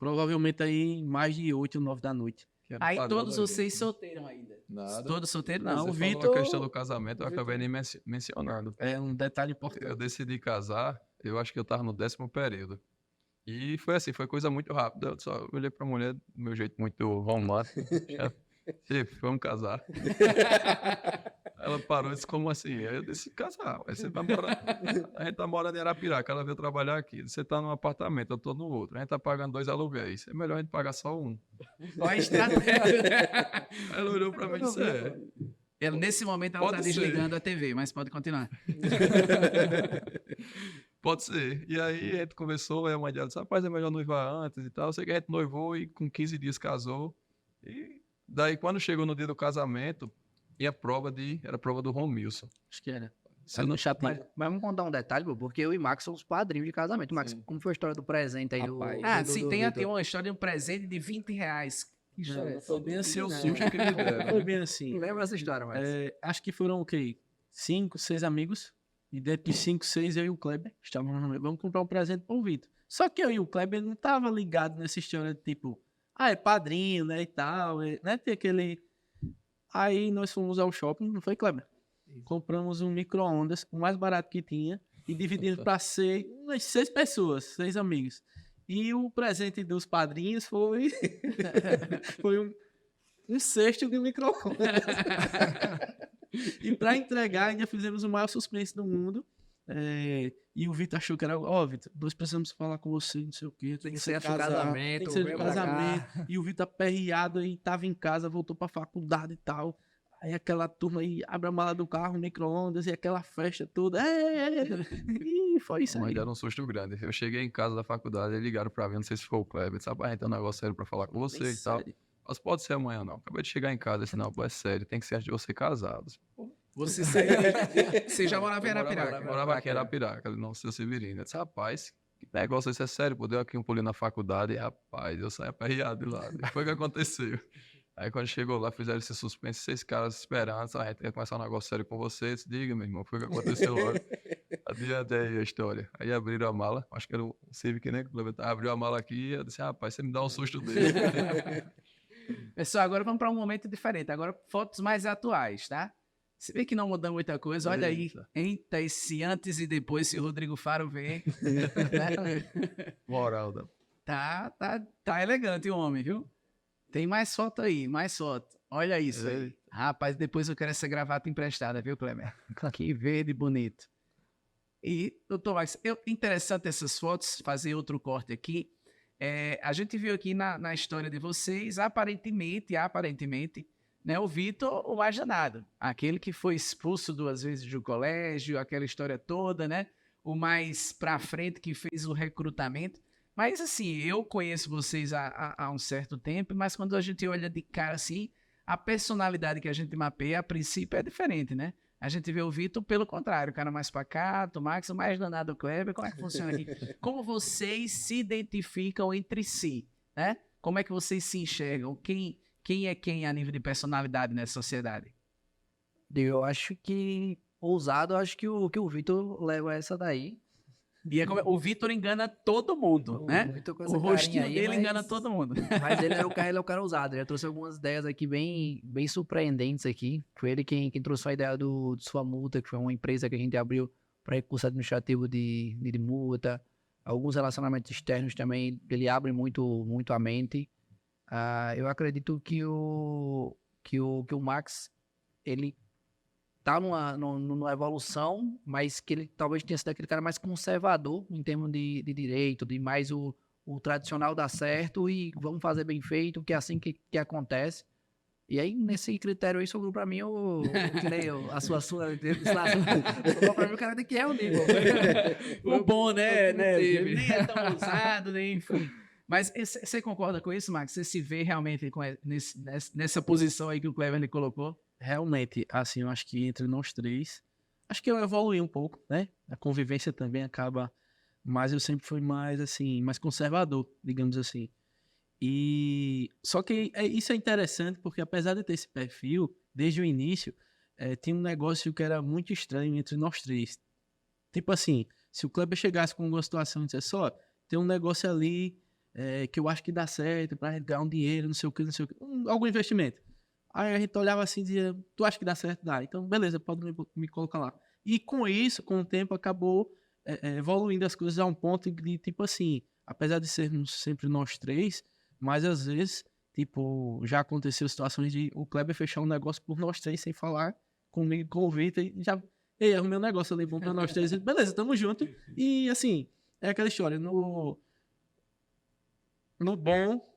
provavelmente aí mais de 8 ou 9 da noite. Que era Aí padrão todos da vocês gente. solteiros ainda. Nada. Todos solteiros? Não, Não. Você o falou Vitor- a questão do casamento, eu acabei nem mencionando. É um detalhe importante. Eu decidi casar, eu acho que eu tava no 10º período. E foi assim, foi coisa muito rápida. Eu só olhei pra mulher do meu jeito muito romântico. Chefe, vamos casar. Ela parou e disse, como assim? Aí eu disse, casar. Aí você tá morando... A gente tá morando em Arapiraca, ela veio trabalhar aqui. Você tá num apartamento, eu tô no outro. A gente tá pagando 2 aluguéis. É melhor a gente pagar só um. Olha a estratégia. Aí ela olhou pra mim e disse, Nesse momento ela Pode tá ser. desligando a TV, mas pode continuar. pode ser. E aí a gente conversou, aí a mãe dela disse, rapaz, é melhor noivar antes e tal. Eu sei que a gente noivou e com 15 dias casou. E daí quando chegou no dia do casamento, era a prova do Romilson. Acho que era. Se eu não Mas vamos contar um detalhe, pô, porque eu e Max somos padrinhos de casamento. Max, como foi a história do presente aí? Rapaz. Sim, tem uma história de um presente de R$20. Que história é essa? Foi bem assim, Seu não. susto que me deram. Foi bem assim. Lembra essa história, Max? Acho que foram o quê? 5, 6 amigos. E dentro de 5, 6, eu e o Kleber estávamos, vamos comprar um presente para o Vitor. Só que eu e o Kleber não tava ligado nessa história de tipo, é padrinho, né, e tal, né, tem aquele... Aí nós fomos ao shopping, não foi, Kleber? Compramos um micro-ondas, o mais barato que tinha, e dividimos para umas 6 pessoas, 6 amigos. E o presente dos padrinhos foi, foi um cesto de micro-ondas. E para entregar, ainda fizemos o maior suspense do mundo. E o Vitor achou que era, Vitor, nós precisamos falar com você, não sei o quê. Tem que ser casar, casamento, tem que ser vem do pra casamento. E o Vitor aperreado e tava em casa, voltou pra faculdade e tal. Aí aquela turma aí abre a mala do carro, micro-ondas e aquela festa toda. E foi isso Mas aí. deram um susto grande. Eu cheguei em casa da faculdade, eles ligaram pra mim, não sei se foi o Kleber. Disse, rapaz, a gente tem um negócio sério pra falar com você Nem e tal. sério. Mas pode ser amanhã, não. Acabei de chegar em casa, disse, não, pô, é sério, tem que ser antes de você casar. Eu disse, pô, Você já morava em Arapiraca? Morava aqui em Arapiraca, ali no Seu Severino. Eu disse, rapaz, que negócio, isso é sério, pô, deu aqui um pulinho na faculdade e, rapaz, eu saí aperreado de lá. E foi o que aconteceu. Aí quando chegou lá, fizeram esse suspense, 6 caras esperando, a gente ia começar um negócio sério com vocês. Diga, meu irmão, foi o que aconteceu logo. Adiante aí a história. Aí abriram a mala, acho que era o Civic, né? Abriu a mala aqui e eu disse, rapaz, você me dá um susto dele. Pessoal, agora vamos para um momento diferente. Agora, fotos mais atuais, tá? Você vê que não mudou muita coisa. Olha aí. Eita, esse antes e depois, se o Rodrigo Faro vê. Moral, né? Tá elegante o homem, viu? Tem mais foto aí, mais foto. Olha isso aí. Rapaz, depois eu quero essa gravata emprestada, viu, Kleber? Que verde bonito. E, doutor Max, interessante essas fotos, fazer outro corte aqui. A gente viu aqui na história de vocês, aparentemente, né, o Vitor, o mais danado. Aquele que foi expulso 2 vezes do colégio, aquela história toda, né? O mais pra frente que fez o recrutamento. Mas, assim, eu conheço vocês há um certo tempo, mas quando a gente olha de cara assim, a personalidade que a gente mapeia, a princípio, é diferente, né? A gente vê o Vitor, pelo contrário, o cara mais pacato, o Max, o mais danado, o Kleber. Como é que funciona aqui? Como vocês se identificam entre si, né? Como é que vocês se enxergam? Quem é quem a nível de personalidade nessa sociedade? Eu acho que, ousado, acho que o Vitor leva essa daí. E o Vitor engana todo mundo, né? O rostinho aí, dele engana todo mundo. Mas ele é o cara ousado. Ele trouxe algumas ideias aqui bem surpreendentes aqui. Foi ele quem trouxe a ideia do Sua Multa, que foi uma empresa que a gente abriu para recurso administrativo de multa. Alguns relacionamentos externos também, ele abre muito a mente. Eu acredito que o Max, ele tá numa evolução, mas que ele talvez tenha sido aquele cara mais conservador em termos de direito, de mais o tradicional dar certo e vamos fazer bem feito, que é assim que acontece. E aí, nesse critério aí, sobrou pra mim a sua pra mim o cara tem que é o nível. O bom, né? Nem é tão ousado, nem enfim. Mas você concorda com isso, Max? Você se vê realmente nessa posição aí que o Kleber lhe colocou? Realmente, assim, eu acho que entre nós três, acho que eu evoluí um pouco, né? A convivência também acaba, mas eu sempre fui mais, assim, mais conservador, digamos assim. E só que isso é interessante porque apesar de ter esse perfil, desde o início, tinha um negócio que era muito estranho entre nós três. Tipo assim, se o Kleber chegasse com uma situação e dissesse só, tem um negócio ali que eu acho que dá certo pra gente ganhar um dinheiro, não sei o que, algum investimento. Aí a gente olhava assim e dizia, tu acha que dá certo? Dá. Então, beleza, pode me colocar lá. E com isso, com o tempo, acabou evoluindo as coisas a um ponto de, tipo assim, apesar de sermos sempre nós três, mas às vezes, tipo, já aconteceu situações de o Kleber fechar um negócio por nós três sem falar comigo, com o Vitor, e já, arrumei um negócio ali bom pra nós três. Beleza, tamo junto. E assim, é aquela história, no bom,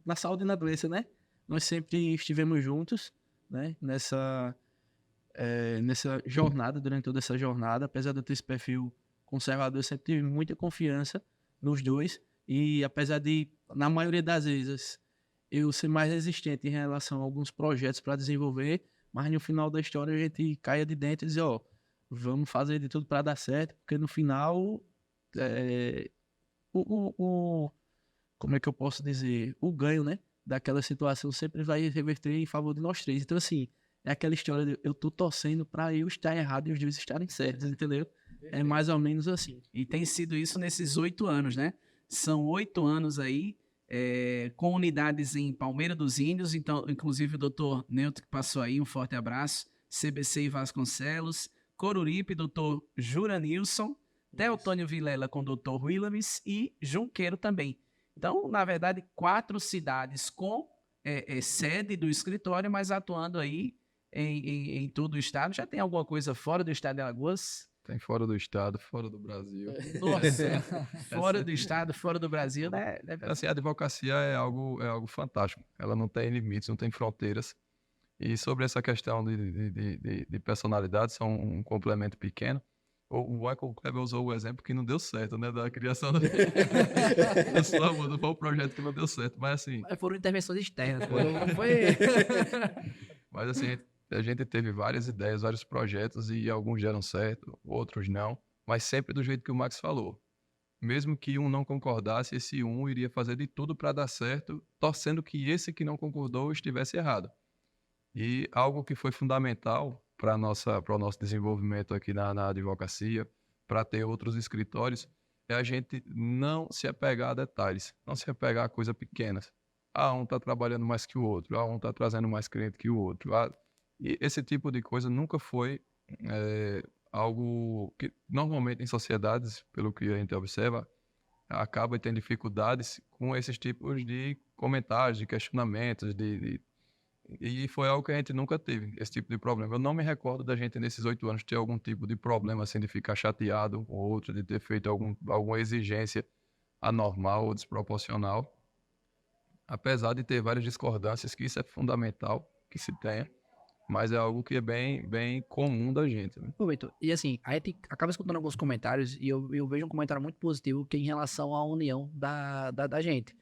na saúde e na doença, né? Nós sempre estivemos juntos, né? Nessa jornada, durante toda essa jornada, apesar de eu ter esse perfil conservador, eu sempre tive muita confiança nos dois. E apesar de, na maioria das vezes, eu ser mais resistente em relação a alguns projetos para desenvolver, mas no final da história a gente caia de dentro e dizer, ó, vamos fazer de tudo para dar certo, porque no final, como é que eu posso dizer? O ganho, né? Daquela situação sempre vai reverter em favor de nós três. Então, assim, é aquela história de eu tô torcendo para eu estar errado e os dois estarem certos, entendeu? É mais ou menos assim. E tem sido isso nesses 8 anos, né? São 8 anos aí, com unidades em Palmeira dos Índios, então, inclusive o doutor Neutro que passou aí, um forte abraço, CBC e Vasconcelos, Coruripe, doutor Juranilson, Teotônio Vilela com o doutor Willames e Junqueiro também. Então, na verdade, 4 cidades com sede do escritório, mas atuando aí em todo o estado. Já tem alguma coisa fora do estado de Alagoas? Tem fora do estado, fora do Brasil. Nossa, fora do estado, fora do Brasil, né? Assim, a advocacia é algo fantástico. Ela não tem limites, não tem fronteiras. E sobre essa questão de personalidade, são um complemento pequeno. O Michael Kleber usou o exemplo que não deu certo, né? Da criação da sua muda. Foi um projeto que não deu certo. Mas assim... Mas foram intervenções externas. Mas assim, A gente teve várias ideias, vários projetos e alguns deram certo, outros não, mas sempre do jeito que o Max falou. Mesmo que um não concordasse, esse um iria fazer de tudo para dar certo, torcendo que esse que não concordou estivesse errado. E algo que foi fundamental para o nosso desenvolvimento aqui na advocacia, para ter outros escritórios, é a gente não se apegar a detalhes, não se apegar a coisas pequenas. Um está trabalhando mais que o outro, um está trazendo mais cliente que o outro. E esse tipo de coisa nunca foi algo que, normalmente, em sociedades, pelo que a gente observa, acaba tendo dificuldades com esses tipos de comentários, de questionamentos, e foi algo que a gente nunca teve, esse tipo de problema. Eu não me recordo da gente, nesses 8 anos, ter algum tipo de problema, assim, de ficar chateado um com o outro, de ter feito alguma exigência anormal ou desproporcional, apesar de ter várias discordâncias, que isso é fundamental que se tenha, mas é algo que é bem, bem comum da gente, né? Pô, Vitor, e assim, a gente acaba escutando alguns comentários e eu vejo um comentário muito positivo que é em relação à união da gente.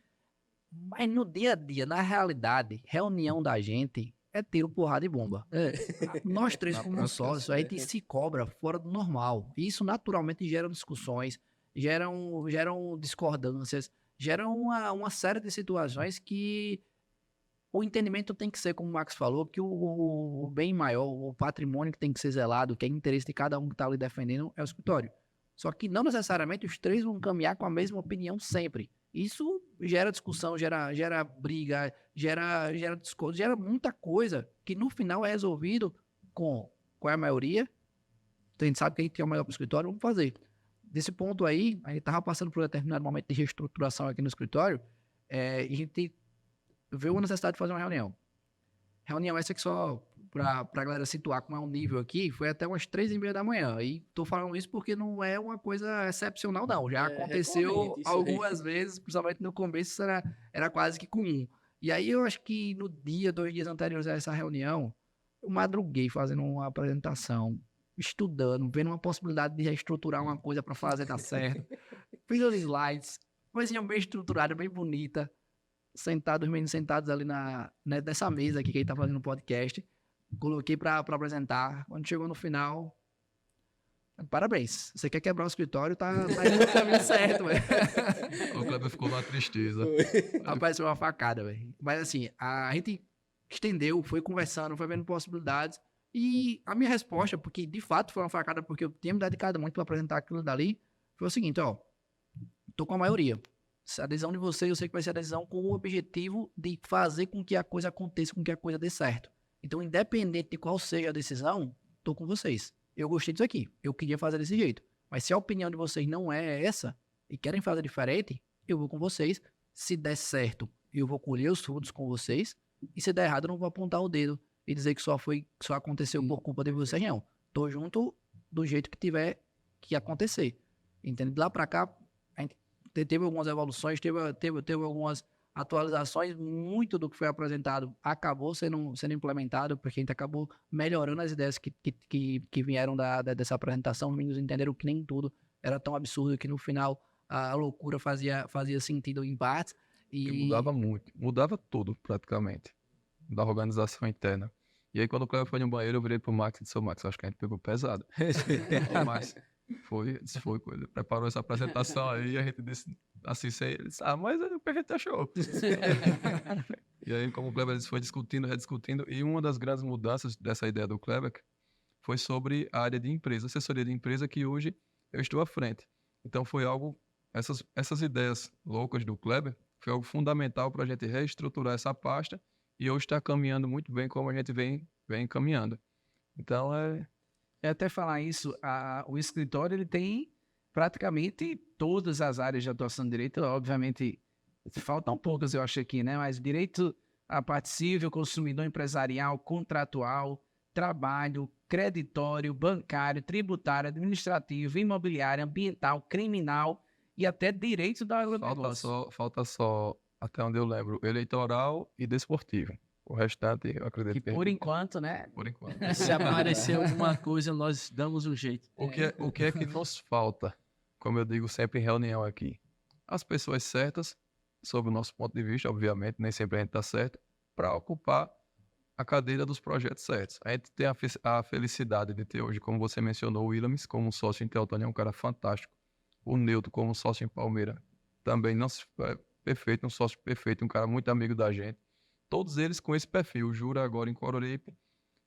Mas no dia a dia, na realidade, reunião da gente é tiro, porrada e bomba. Nós três, Na como prática, sócios, a gente se cobra fora do normal. E isso naturalmente gera discussões, geram discordâncias, geram uma série de situações que o entendimento tem que ser, como o Max falou, que o bem maior, o patrimônio que tem que ser zelado, que é interesse de cada um que está ali defendendo, é o escritório. Só que não necessariamente os três vão caminhar com a mesma opinião sempre. Isso gera discussão, gera briga, gera muita coisa que no final é resolvido com qual é a maioria. Então a gente sabe que a gente tem o melhor para o escritório, vamos fazer. Desse ponto aí, a gente estava passando por um determinado momento de reestruturação aqui no escritório, e a gente viu a necessidade de fazer uma reunião. Reunião essa que só para a galera situar como é um nível aqui, foi até umas 3h30 da manhã. E tô falando isso porque não é uma coisa excepcional, não. Já aconteceu recorrente isso aí. algumas vezes, principalmente no começo, isso era quase que comum. E aí eu acho que no dia, 2 dias anteriores a essa reunião, eu madruguei fazendo uma apresentação, estudando, vendo uma possibilidade de reestruturar uma coisa para fazer dar certo. Fiz os slides, coisinha bem estruturada, bem bonita, os meninos sentados ali nessa mesa aqui que a gente tá fazendo o podcast. Coloquei pra apresentar. Quando chegou no final, parabéns. Você quer quebrar o escritório, tá indo no caminho certo, velho. O Kleber ficou numa tristeza. Rapaz, foi uma facada, velho. Mas assim, a gente estendeu, foi conversando, foi vendo possibilidades. E a minha resposta, porque de fato foi uma facada, porque eu tinha me dedicado muito pra apresentar aquilo dali, foi o seguinte, ó. Tô com a maioria. A decisão de vocês, eu sei que vai ser a decisão com o objetivo de fazer com que a coisa aconteça, com que a coisa dê certo. Então, independente de qual seja a decisão, tô com vocês. Eu gostei disso aqui, eu queria fazer desse jeito. Mas se a opinião de vocês não é essa, e querem fazer diferente, eu vou com vocês. Se der certo, eu vou colher os frutos com vocês. E se der errado, eu não vou apontar o dedo e dizer que só aconteceu por culpa de vocês, não. Tô junto do jeito que tiver que acontecer. Entende? De lá pra cá, a gente teve algumas evoluções, teve algumas atualizações, muito do que foi apresentado acabou sendo implementado, porque a gente acabou melhorando as ideias que vieram dessa apresentação. Os meninos entenderam que nem tudo era tão absurdo, que no final a loucura fazia sentido em partes. E mudava muito, mudava tudo praticamente, da organização interna. E aí quando o Cleber foi no banheiro, eu virei pro Max e disse, Max, acho que a gente pegou pesado. O Max foi coisa, preparou essa apresentação aí, e a gente disse, assim, sem ele disse, mas o que a gente achou? E aí, como o Kleber disse, foi discutindo, rediscutindo, e uma das grandes mudanças dessa ideia do Kleber foi sobre a área de empresa, assessoria de empresa, que hoje eu estou à frente. Então foi algo, essas ideias loucas do Kleber, foi algo fundamental para a gente reestruturar essa pasta, e hoje está caminhando muito bem como a gente vem caminhando. Então Até falar isso, o escritório ele tem praticamente todas as áreas de atuação de direito, obviamente faltam poucas eu acho aqui, né? Mas direito à parte civil, consumidor empresarial, contratual, trabalho, creditório, bancário, tributário, administrativo, imobiliário, ambiental, criminal e até direito do agronegócio. Falta só, até onde eu lembro, eleitoral e desportivo. O restante, eu acredito Que por enquanto, né? Por enquanto. Se aparecer alguma coisa, nós damos um jeito. O que é que nos falta, como eu digo sempre em reunião aqui? As pessoas certas, sob o nosso ponto de vista, obviamente, nem sempre a gente está certo, para ocupar a cadeira dos projetos certos. A gente tem a felicidade de ter hoje, como você mencionou, o Williams como sócio em Teotônio, é um cara fantástico. O Newton como sócio em Palmeira, também não é perfeito, um sócio perfeito, um cara muito amigo da gente. Todos eles com esse perfil, o Jura agora em Coruripe.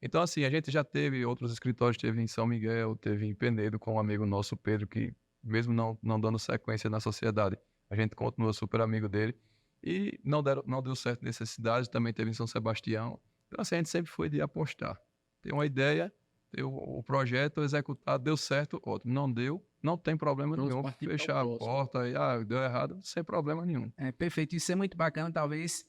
Então, assim, a gente já teve outros escritórios, teve em São Miguel, teve em Penedo com um amigo nosso, Pedro, que mesmo não dando sequência na sociedade, a gente continua super amigo dele. E não deu certo nessa cidade, também teve em São Sebastião. Então, assim, a gente sempre foi de apostar. Ter uma ideia, ter o projeto executado, deu certo, ótimo. Não deu, não tem problema Vamos nenhum. partir para o Fechar a próximo. porta e, deu errado, sem problema nenhum. Perfeito, isso é muito bacana, talvez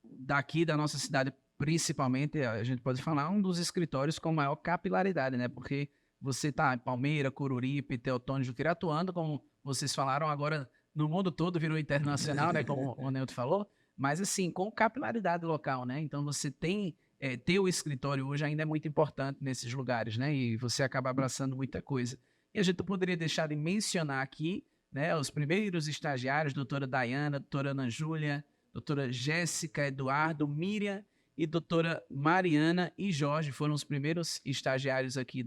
daqui da nossa cidade, principalmente, a gente pode falar, um dos escritórios com maior capilaridade, né? Porque você está em Palmeira, Coruripe, Teotônio, Juqueira, atuando, como vocês falaram, agora no mundo todo virou internacional, né? Como o Neto falou, mas assim, com capilaridade local, né? Então você ter o escritório hoje ainda é muito importante nesses lugares, né? E você acaba abraçando muita coisa. E a gente não poderia deixar de mencionar aqui, né, os primeiros estagiários, doutora Dayana, doutora Ana Júlia, doutora Jéssica, Eduardo, Miriam e doutora Mariana e Jorge foram os primeiros estagiários aqui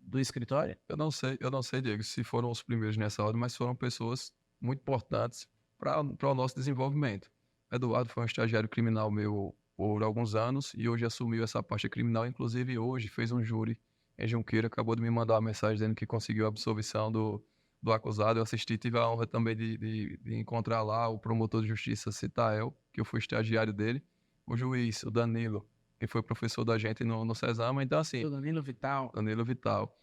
do escritório? Eu não sei, Diego, se foram os primeiros nessa ordem, mas foram pessoas muito importantes para o nosso desenvolvimento. Eduardo foi um estagiário criminal meu por alguns anos e hoje assumiu essa parte criminal, inclusive hoje fez um júri em Junqueira, acabou de me mandar uma mensagem dizendo que conseguiu a absolvição do acusado. Eu assisti, tive a honra também de encontrar lá o promotor de justiça, Citael, que eu fui estagiário dele, o juiz, o Danilo, que foi professor da gente no Cesama. Então, assim, O Danilo Vital. Danilo Vital.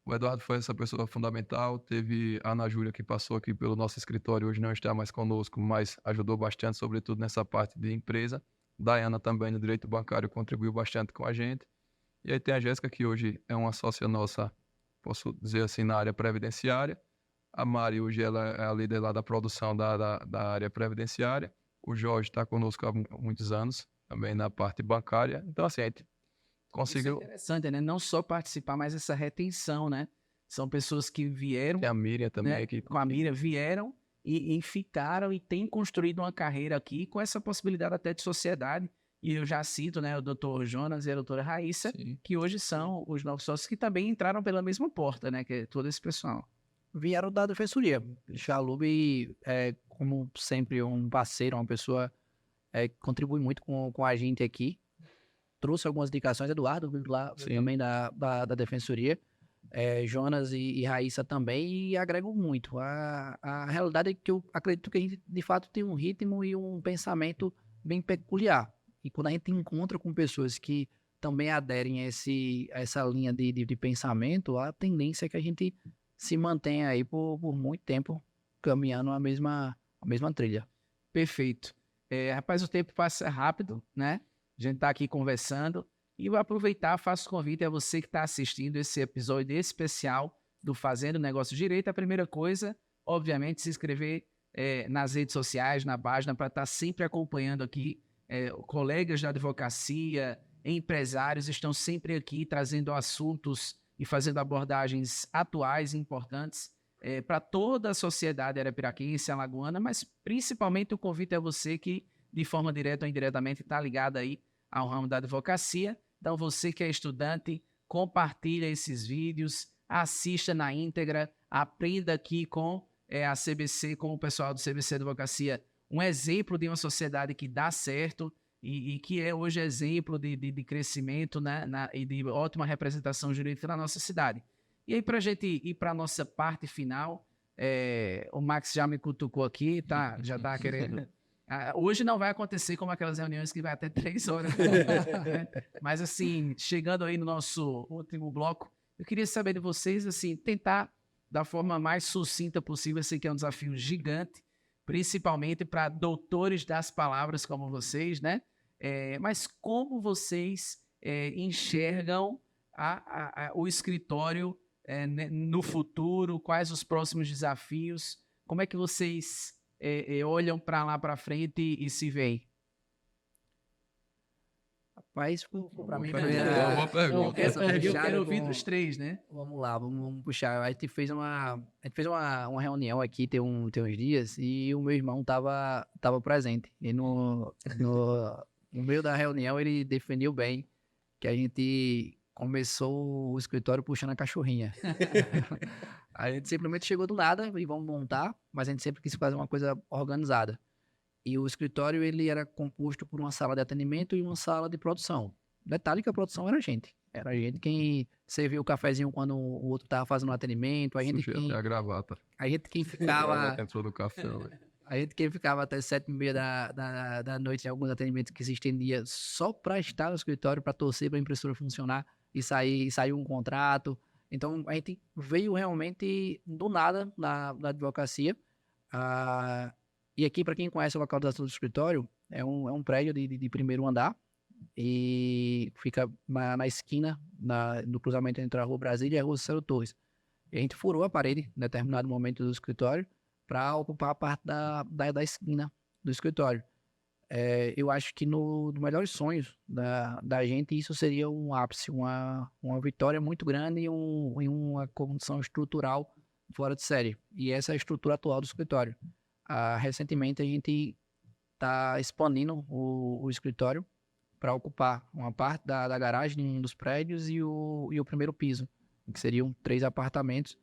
O Eduardo foi essa pessoa fundamental. Teve a Ana Júlia, que passou aqui pelo nosso escritório, hoje não está mais conosco, mas ajudou bastante, sobretudo nessa parte de empresa. Dayana também no direito bancário contribuiu bastante com a gente. E aí tem a Jéssica, que hoje é uma sócia nossa, posso dizer assim, na área previdenciária. A Mari, hoje, ela é a líder lá da produção da área previdenciária. O Jorge está conosco há muitos anos, também na parte bancária. Então, assim, a gente conseguiu... Isso é interessante, né? Não só participar, mas essa retenção, né? São pessoas que vieram, Tem a Miriam também né, aqui. com a Miriam, vieram e ficaram e têm construído uma carreira aqui com essa possibilidade até de sociedade. E eu já cito, né, o doutor Jonas e a doutora Raíssa, Sim. que hoje são os novos sócios que também entraram pela mesma porta, né? Que é todo esse pessoal. Vieram da defensoria. Chalub é, como sempre, um parceiro, uma pessoa que contribui muito com a gente aqui. Trouxe algumas indicações, Eduardo, lá Sim. também da defensoria. Jonas e Raíssa também, e agregam muito. A realidade é que eu acredito que a gente, de fato, tem um ritmo e um pensamento bem peculiar. E quando a gente encontra com pessoas que também aderem a essa linha de pensamento, a tendência é que a gente se mantenha aí por muito tempo caminhando a mesma trilha. Perfeito. Rapaz, o tempo passa rápido, né? A gente está aqui conversando. E vou aproveitar, faço convite a você que está assistindo esse episódio especial do Fazendo Negócio Direito. A primeira coisa, obviamente, se inscrever nas redes sociais, na página, para estar sempre acompanhando aqui. Colegas da advocacia, empresários estão sempre aqui trazendo assuntos e fazendo abordagens atuais e importantes para toda a sociedade arapiraquense, alagoana, mas principalmente o convite a você que, de forma direta ou indiretamente, está ligado aí ao ramo da advocacia. Então, você que é estudante, compartilha esses vídeos, assista na íntegra, aprenda aqui com a CBC, com o pessoal do CBC Advocacia, um exemplo de uma sociedade que dá certo e que é hoje exemplo de crescimento, né, e de ótima representação jurídica na nossa cidade. E aí, para a gente ir para a nossa parte final, o Max já me cutucou aqui, tá? Já está querendo... Hoje não vai acontecer como aquelas reuniões que vai até 3 horas. Mas, assim, chegando aí no nosso último bloco, eu queria saber de vocês, assim, tentar da forma mais sucinta possível. Eu sei que é um desafio gigante, principalmente para doutores das palavras como vocês, né? Mas como vocês enxergam o escritório no futuro? Quais os próximos desafios? Como é que vocês olham para lá para frente e se veem? Rapaz, para mim... Boa pergunta. Eu quero ouvir dos três, né? Vamos lá, vamos puxar. A gente fez uma reunião aqui tem uns dias e o meu irmão tava presente. E No meio da reunião, ele definiu bem que a gente começou o escritório puxando a cachorrinha. A gente simplesmente chegou do nada e vamos montar, mas a gente sempre quis fazer uma coisa organizada. E o escritório, ele era composto por uma sala de atendimento e uma sala de produção. Detalhe que a produção era a gente. Era a gente quem servia o cafezinho quando o outro estava fazendo o atendimento. Sujei até a gravata. A gente quem A ficava... gravata entrou no café, velho. A gente que ficava até 7h30 da noite em alguns atendimentos que se estendia só para estar no escritório, para torcer para a impressora funcionar e sair um contrato. Então, a gente veio realmente do nada na advocacia. E aqui, para quem conhece a localização do escritório, é um prédio de primeiro andar e fica na esquina, no cruzamento entre a Rua Brasília e a Rua Cícero Torres. E a gente furou a parede em determinado momento do escritório para ocupar a parte da esquina do escritório. Eu acho que no melhores sonhos da gente, isso seria um ápice, uma vitória muito grande e uma condição estrutural fora de série. E essa é a estrutura atual do escritório. Recentemente, a gente está expandindo o escritório para ocupar uma parte da garagem de um dos prédios e o primeiro piso, que seriam 3 apartamentos.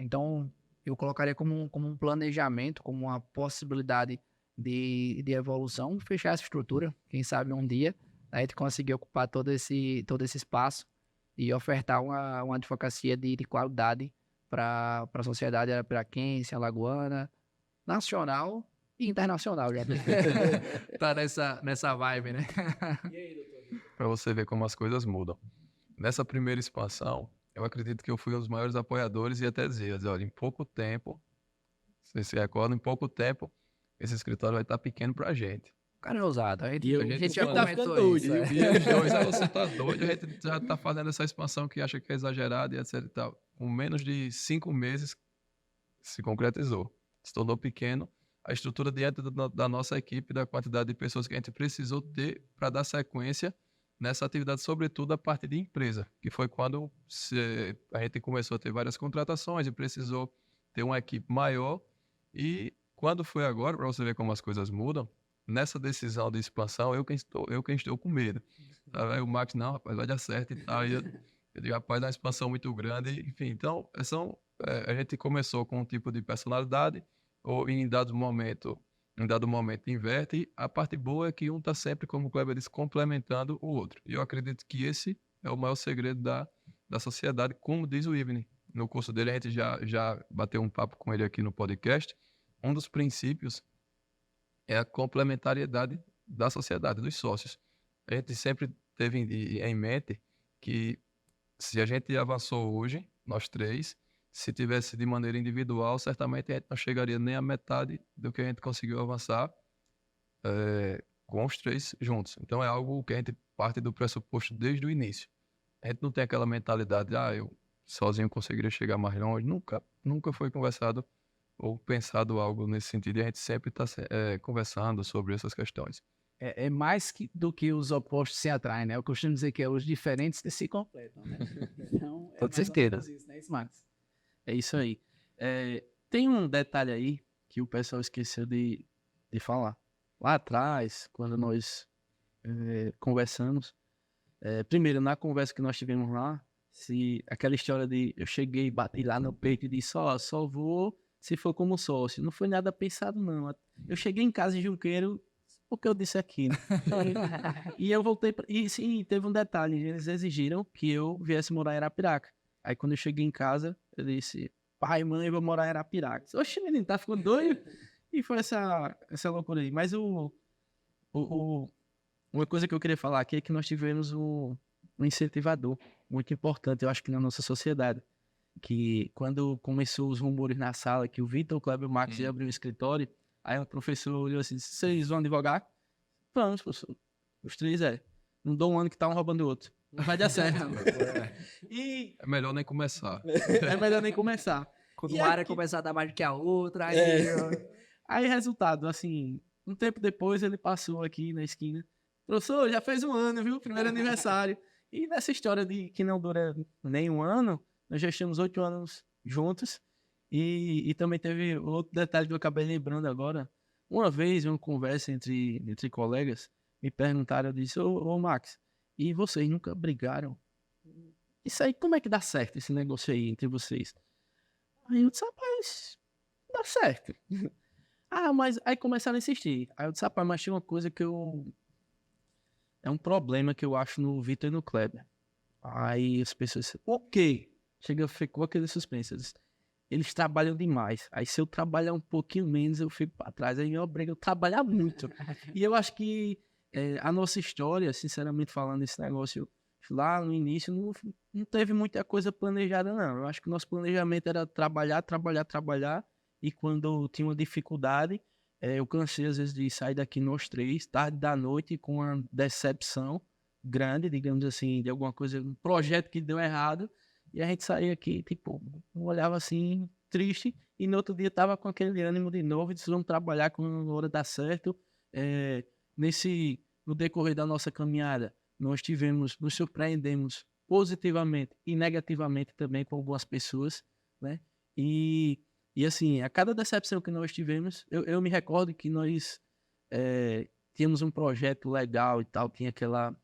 Então, eu colocaria como um planejamento, como uma possibilidade de evolução, fechar essa estrutura. Quem sabe um dia a gente conseguir ocupar todo esse espaço e ofertar uma advocacia de qualidade para a sociedade arapiraquense, alagoana, nacional e internacional. Já tá nessa vibe, né? Para você ver como as coisas mudam. Nessa primeira expansão, eu acredito que eu fui um dos maiores apoiadores e até dizer, olha, em pouco tempo, você se recorda, em pouco tempo, esse escritório vai estar pequeno pra gente. O cara é ousado. A gente já tá ficando comentou doido, isso. né? E os dois, você tá doido, a gente já tá fazendo essa expansão que acha que é exagerada e etc e tal. Com menos de 5 meses, se concretizou. Se tornou pequeno. A estrutura diante da nossa equipe, da quantidade de pessoas que a gente precisou ter para dar sequência nessa atividade, sobretudo a parte de empresa, que foi quando a gente começou a ter várias contratações e precisou ter uma equipe maior. E quando foi agora, para você ver como as coisas mudam, nessa decisão de expansão, eu quem estou com medo. Tá? Aí o Max, não, rapaz, vai dar certo e tal. E eu digo, rapaz, é uma expansão muito grande. Enfim, então, a gente começou com um tipo de personalidade, ou em dado momento inverte, e a parte boa é que um está sempre, como o Kleber disse, complementando o outro. E eu acredito que esse é o maior segredo da sociedade, como diz o Ivni. No curso dele, a gente já bateu um papo com ele aqui no podcast. Um dos princípios é a complementariedade da sociedade, dos sócios. A gente sempre teve em mente que se a gente avançou hoje, nós três, se tivesse de maneira individual, certamente a gente não chegaria nem à metade do que a gente conseguiu avançar com os três juntos. Então é algo que a gente parte do pressuposto desde o início. A gente não tem aquela mentalidade, eu sozinho conseguiria chegar mais longe. Nunca foi conversado ou pensado algo nesse sentido. E a gente sempre está conversando sobre essas questões. É mais do que os opostos se atraem, né? Eu costumo dizer que os diferentes se completam, né? Então, Com certeza. Isso, né, Max? É isso aí. Tem um detalhe aí que o pessoal esqueceu de falar. Lá atrás, quando nós conversamos, primeiro, na conversa que nós tivemos lá, aquela história de eu cheguei, bati lá no peito e disse, só vou se for como sócio. Não foi nada pensado, não. Eu cheguei em casa em Junqueiro porque eu disse aqui, né? E eu voltei, e sim, teve um detalhe, eles exigiram que eu viesse morar em Arapiraca. Aí quando eu cheguei em casa, eu disse, pai, mãe, eu vou morar em Arapiraca. Oxe, menino, tá ficando doido? E foi essa loucura aí. Mas uma coisa que eu queria falar aqui é que nós tivemos um incentivador muito importante, eu acho que na nossa sociedade. Que quando começou os rumores na sala que o Vitor, o Kleber e o Max iam abrir um escritório, aí o professor olhou assim, vocês vão advogar? Vamos, professor. Os três não dou um ano que tá um roubando o outro. Não vai dar certo. E É melhor nem começar. é melhor nem começar. Quando E uma área aqui- começar a dar mais do que a outra, aí... Aí, resultado, assim, um tempo depois ele passou aqui na esquina. Professor, já fez um ano, viu? Primeiro aniversário. E nessa história de que não dura nem um ano, nós já estamos 8 anos juntos. E também teve outro detalhe que eu acabei lembrando agora. Uma vez, em uma conversa entre colegas, me perguntaram, eu disse, ô Max, e vocês nunca brigaram? Isso aí, como é que dá certo esse negócio aí entre vocês? Aí eu disse, rapaz, dá certo. Mas aí começaram a insistir. Aí eu disse, rapaz, mas tinha uma coisa que é um problema que eu acho no Vitor e no Kleber. Aí as pessoas disseram, ok. Ficou aquele suspense. Eu disse, eles trabalham demais. Aí se eu trabalhar um pouquinho menos, eu fico pra trás. Aí me obriga a trabalhar muito. E eu acho que a nossa história, sinceramente falando, esse negócio lá no início, não teve muita coisa planejada, não. Eu acho que o nosso planejamento era trabalhar. E quando tinha uma dificuldade, eu cansei às vezes de sair daqui nós três, tarde da noite, com uma decepção grande, digamos assim, de alguma coisa, um projeto que deu errado. E a gente saía aqui, tipo, olhava assim, triste, e no outro dia tava com aquele ânimo de novo, e disse, vamos trabalhar quando a hora dar certo. No decorrer da nossa caminhada, nos surpreendemos positivamente e negativamente também com algumas pessoas, né? E assim, a cada decepção que nós tivemos, eu me recordo que nós tínhamos um projeto legal e tal, tinha aquela...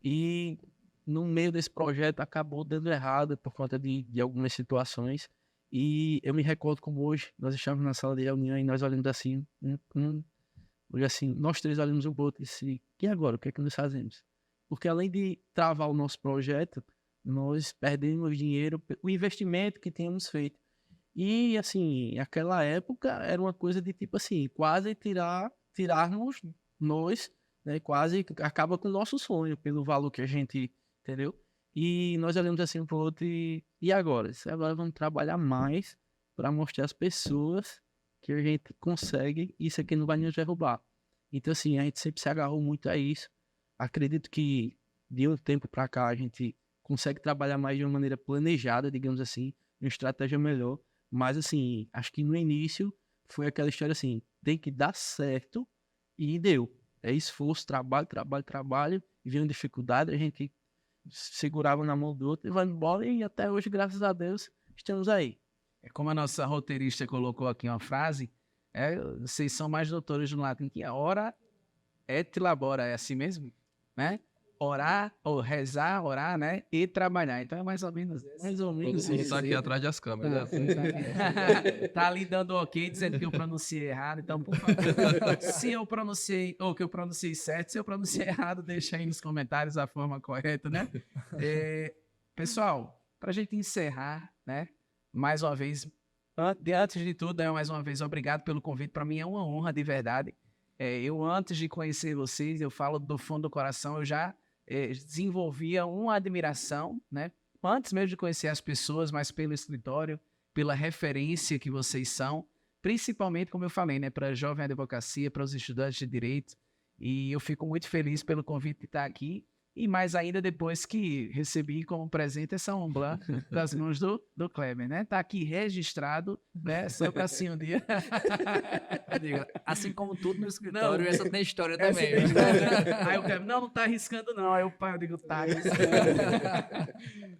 E no meio desse projeto acabou dando errado por conta de algumas situações. E eu me recordo como hoje, nós estávamos na sala de reunião e nós olhamos assim, hoje assim, nós três olhamos um pro outro e disse, e agora, o que é que nós fazemos? Porque além de travar o nosso projeto, nós perdemos dinheiro, o investimento que tínhamos feito. E assim, naquela época era uma coisa de tipo assim, quase tirarmos nós, né, quase acaba com o nosso sonho, pelo valor que a gente, entendeu? E nós olhamos assim pro outro e agora? Agora vamos trabalhar mais para mostrar às pessoas que a gente consegue, isso aqui não vai nos derrubar. Então assim, a gente sempre se agarrou muito a isso. Acredito que de um tempo para cá a gente consegue trabalhar mais de uma maneira planejada, digamos assim, uma estratégia melhor. Mas assim, acho que no início foi aquela história assim, tem que dar certo e deu. É esforço, trabalho, e veio uma dificuldade, a gente segurava na mão do outro e vai embora e até hoje, graças a Deus, estamos aí. Como a nossa roteirista colocou aqui uma frase, vocês são mais doutores no latim, que a hora et labora, é assim mesmo? Né? Orar, ou rezar, orar, né? E trabalhar. Então é mais ou menos isso. Mais ou menos Todo mundo isso. tá aqui atrás das câmeras. Tá ali dando ok, dizendo que eu pronunciei errado. Então, por favor, se eu pronunciei, ou que eu pronunciei certo, se eu pronunciei errado, deixa aí nos comentários a forma correta, né? Pessoal, pra gente encerrar, né? Mais uma vez, antes de tudo, mais uma vez, obrigado pelo convite. Para mim é uma honra de verdade. Eu, antes de conhecer vocês, eu falo do fundo do coração, eu já desenvolvia uma admiração, né? Antes mesmo de conhecer as pessoas, mas pelo escritório, pela referência que vocês são, principalmente, como eu falei, né? Para a jovem advocacia, para os estudantes de direito. E eu fico muito feliz pelo convite de estar aqui. E mais ainda depois que recebi como presente essa Montblanc das mãos do Kleber, né? Tá aqui registrado, né? Só para assim um dia. Assim como tudo no escritório, essa tem história também. Tem história. Aí o Kleber, não tá arriscando não. Aí o pai, eu digo, tá arriscando.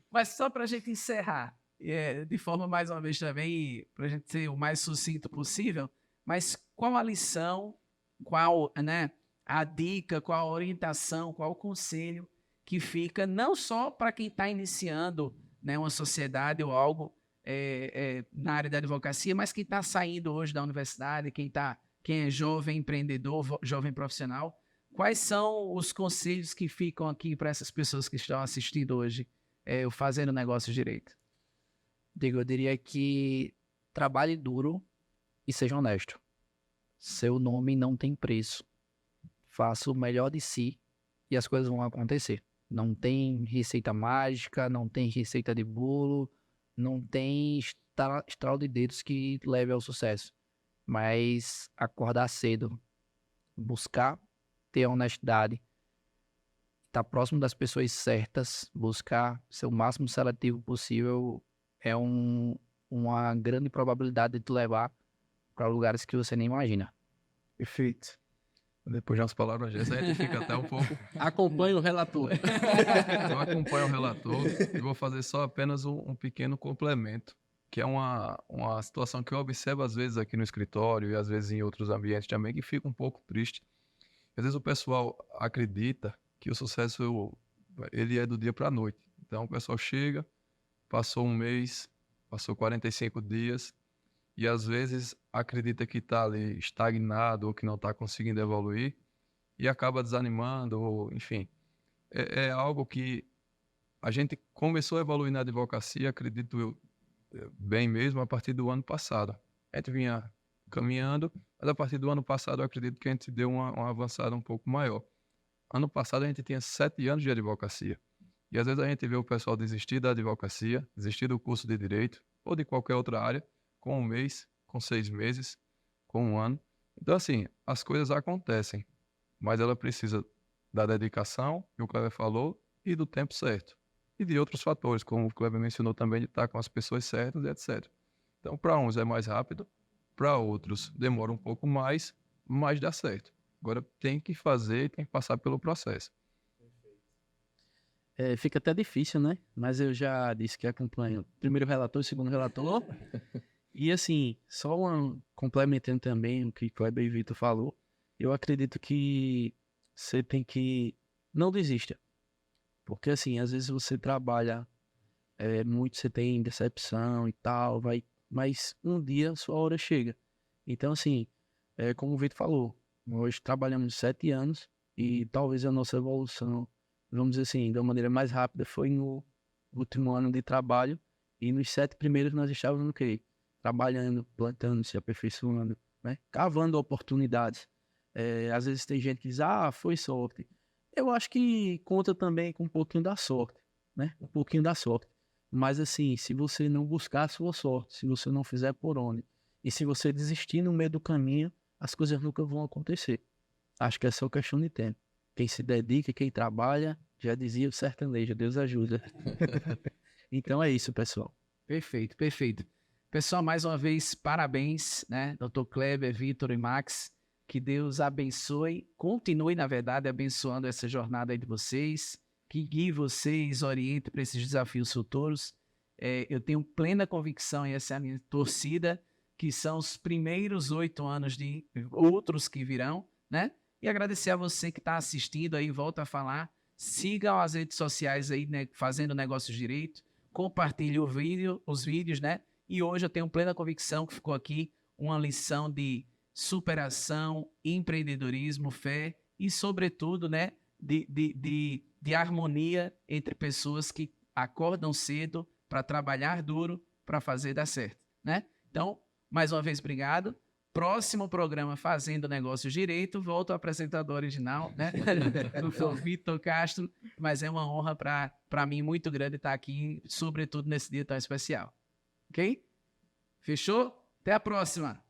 Mas só pra gente encerrar, de forma mais uma vez também, pra gente ser o mais sucinto possível, mas qual a lição, qual, né? A dica, qual a orientação, qual o conselho que fica não só para quem está iniciando, né, uma sociedade ou algo na área da advocacia, mas quem está saindo hoje da universidade, quem é jovem empreendedor, jovem profissional. Quais são os conselhos que ficam aqui para essas pessoas que estão assistindo hoje, o Fazendo Negócios Direito? Digo, eu diria que trabalhe duro e seja honesto. Seu nome não tem preço. Faça o melhor de si e as coisas vão acontecer. Não tem receita mágica, não tem receita de bolo, não tem estralo de dedos que leve ao sucesso. Mas acordar cedo, buscar ter honestidade, estar próximo das pessoas certas, buscar ser o máximo seletivo possível é uma grande probabilidade de te levar para lugares que você nem imagina. Perfeito. Depois de umas palavras dessas, a gente fica até um pouco... Acompanhe o relator. Eu acompanho o relator e vou fazer só apenas um pequeno complemento, que é uma situação que eu observo às vezes aqui no escritório e às vezes em outros ambientes também, que fica um pouco triste. Às vezes o pessoal acredita que o sucesso ele é do dia para a noite. Então o pessoal chega, passou um mês, passou 45 dias e às vezes acredita que está ali estagnado ou que não está conseguindo evoluir e acaba desanimando, ou enfim. É algo que a gente começou a evoluir na advocacia, acredito eu, bem mesmo, a partir do ano passado. A gente vinha caminhando, mas a partir do ano passado eu acredito que a gente deu uma avançada um pouco maior. Ano passado a gente tinha 7 anos de advocacia. E às vezes a gente vê o pessoal desistir da advocacia, desistir do curso de direito, ou de qualquer outra área, com um mês, com 6 meses, com um ano. Então, assim, as coisas acontecem, mas ela precisa da dedicação, que o Cleber falou, e do tempo certo. E de outros fatores, como o Cleber mencionou também, de estar com as pessoas certas, etc. Então, para uns é mais rápido, para outros demora um pouco mais, mas dá certo. Agora tem que fazer e tem que passar pelo processo. Fica até difícil, né? Mas eu já disse que acompanho o primeiro relator e o segundo relator. E assim, complementando também o que Kleber e Vitor falou, eu acredito que você tem que não desista. Porque assim, às vezes você trabalha muito, você tem decepção e tal, mas um dia a sua hora chega. Então assim, como o Vitor falou, hoje trabalhamos 7 anos e talvez a nossa evolução, vamos dizer assim, da maneira mais rápida foi no último ano de trabalho, e nos 7 primeiros nós estávamos no quê? Trabalhando, plantando, se aperfeiçoando, né? Cavando oportunidades. Às vezes tem gente que diz, foi sorte. Eu acho que conta também com um pouquinho da sorte, né? Um pouquinho da sorte. Mas assim, se você não buscar a sua sorte, se você não fizer por onde, e se você desistir no meio do caminho, as coisas nunca vão acontecer. Acho que é só questão de tempo. Quem se dedica, quem trabalha, já dizia o sertanejo, Deus ajuda. Então é isso, pessoal. Perfeito, perfeito. Pessoal, mais uma vez, parabéns, né? Dr. Kleber, Vitor e Max. Que Deus abençoe, continue, na verdade, abençoando essa jornada aí de vocês, que guie vocês, oriente para esses desafios futuros. Eu tenho plena convicção, e essa é a minha torcida, que são os primeiros 8 anos de outros que virão, né? E agradecer a você que está assistindo aí, volta a falar, sigam as redes sociais aí, né, Fazendo Negócios Direito, compartilhe os vídeos, né? E hoje eu tenho plena convicção que ficou aqui uma lição de superação, empreendedorismo, fé e, sobretudo, né, de harmonia entre pessoas que acordam cedo para trabalhar duro para fazer dar certo, né? Então, mais uma vez, obrigado. Próximo programa Fazendo Negócios Direito, volto ao apresentador original, né? Doutor Vitor Castro, mas é uma honra para mim muito grande estar aqui, sobretudo nesse dia tão especial. Ok? Fechou? Até a próxima!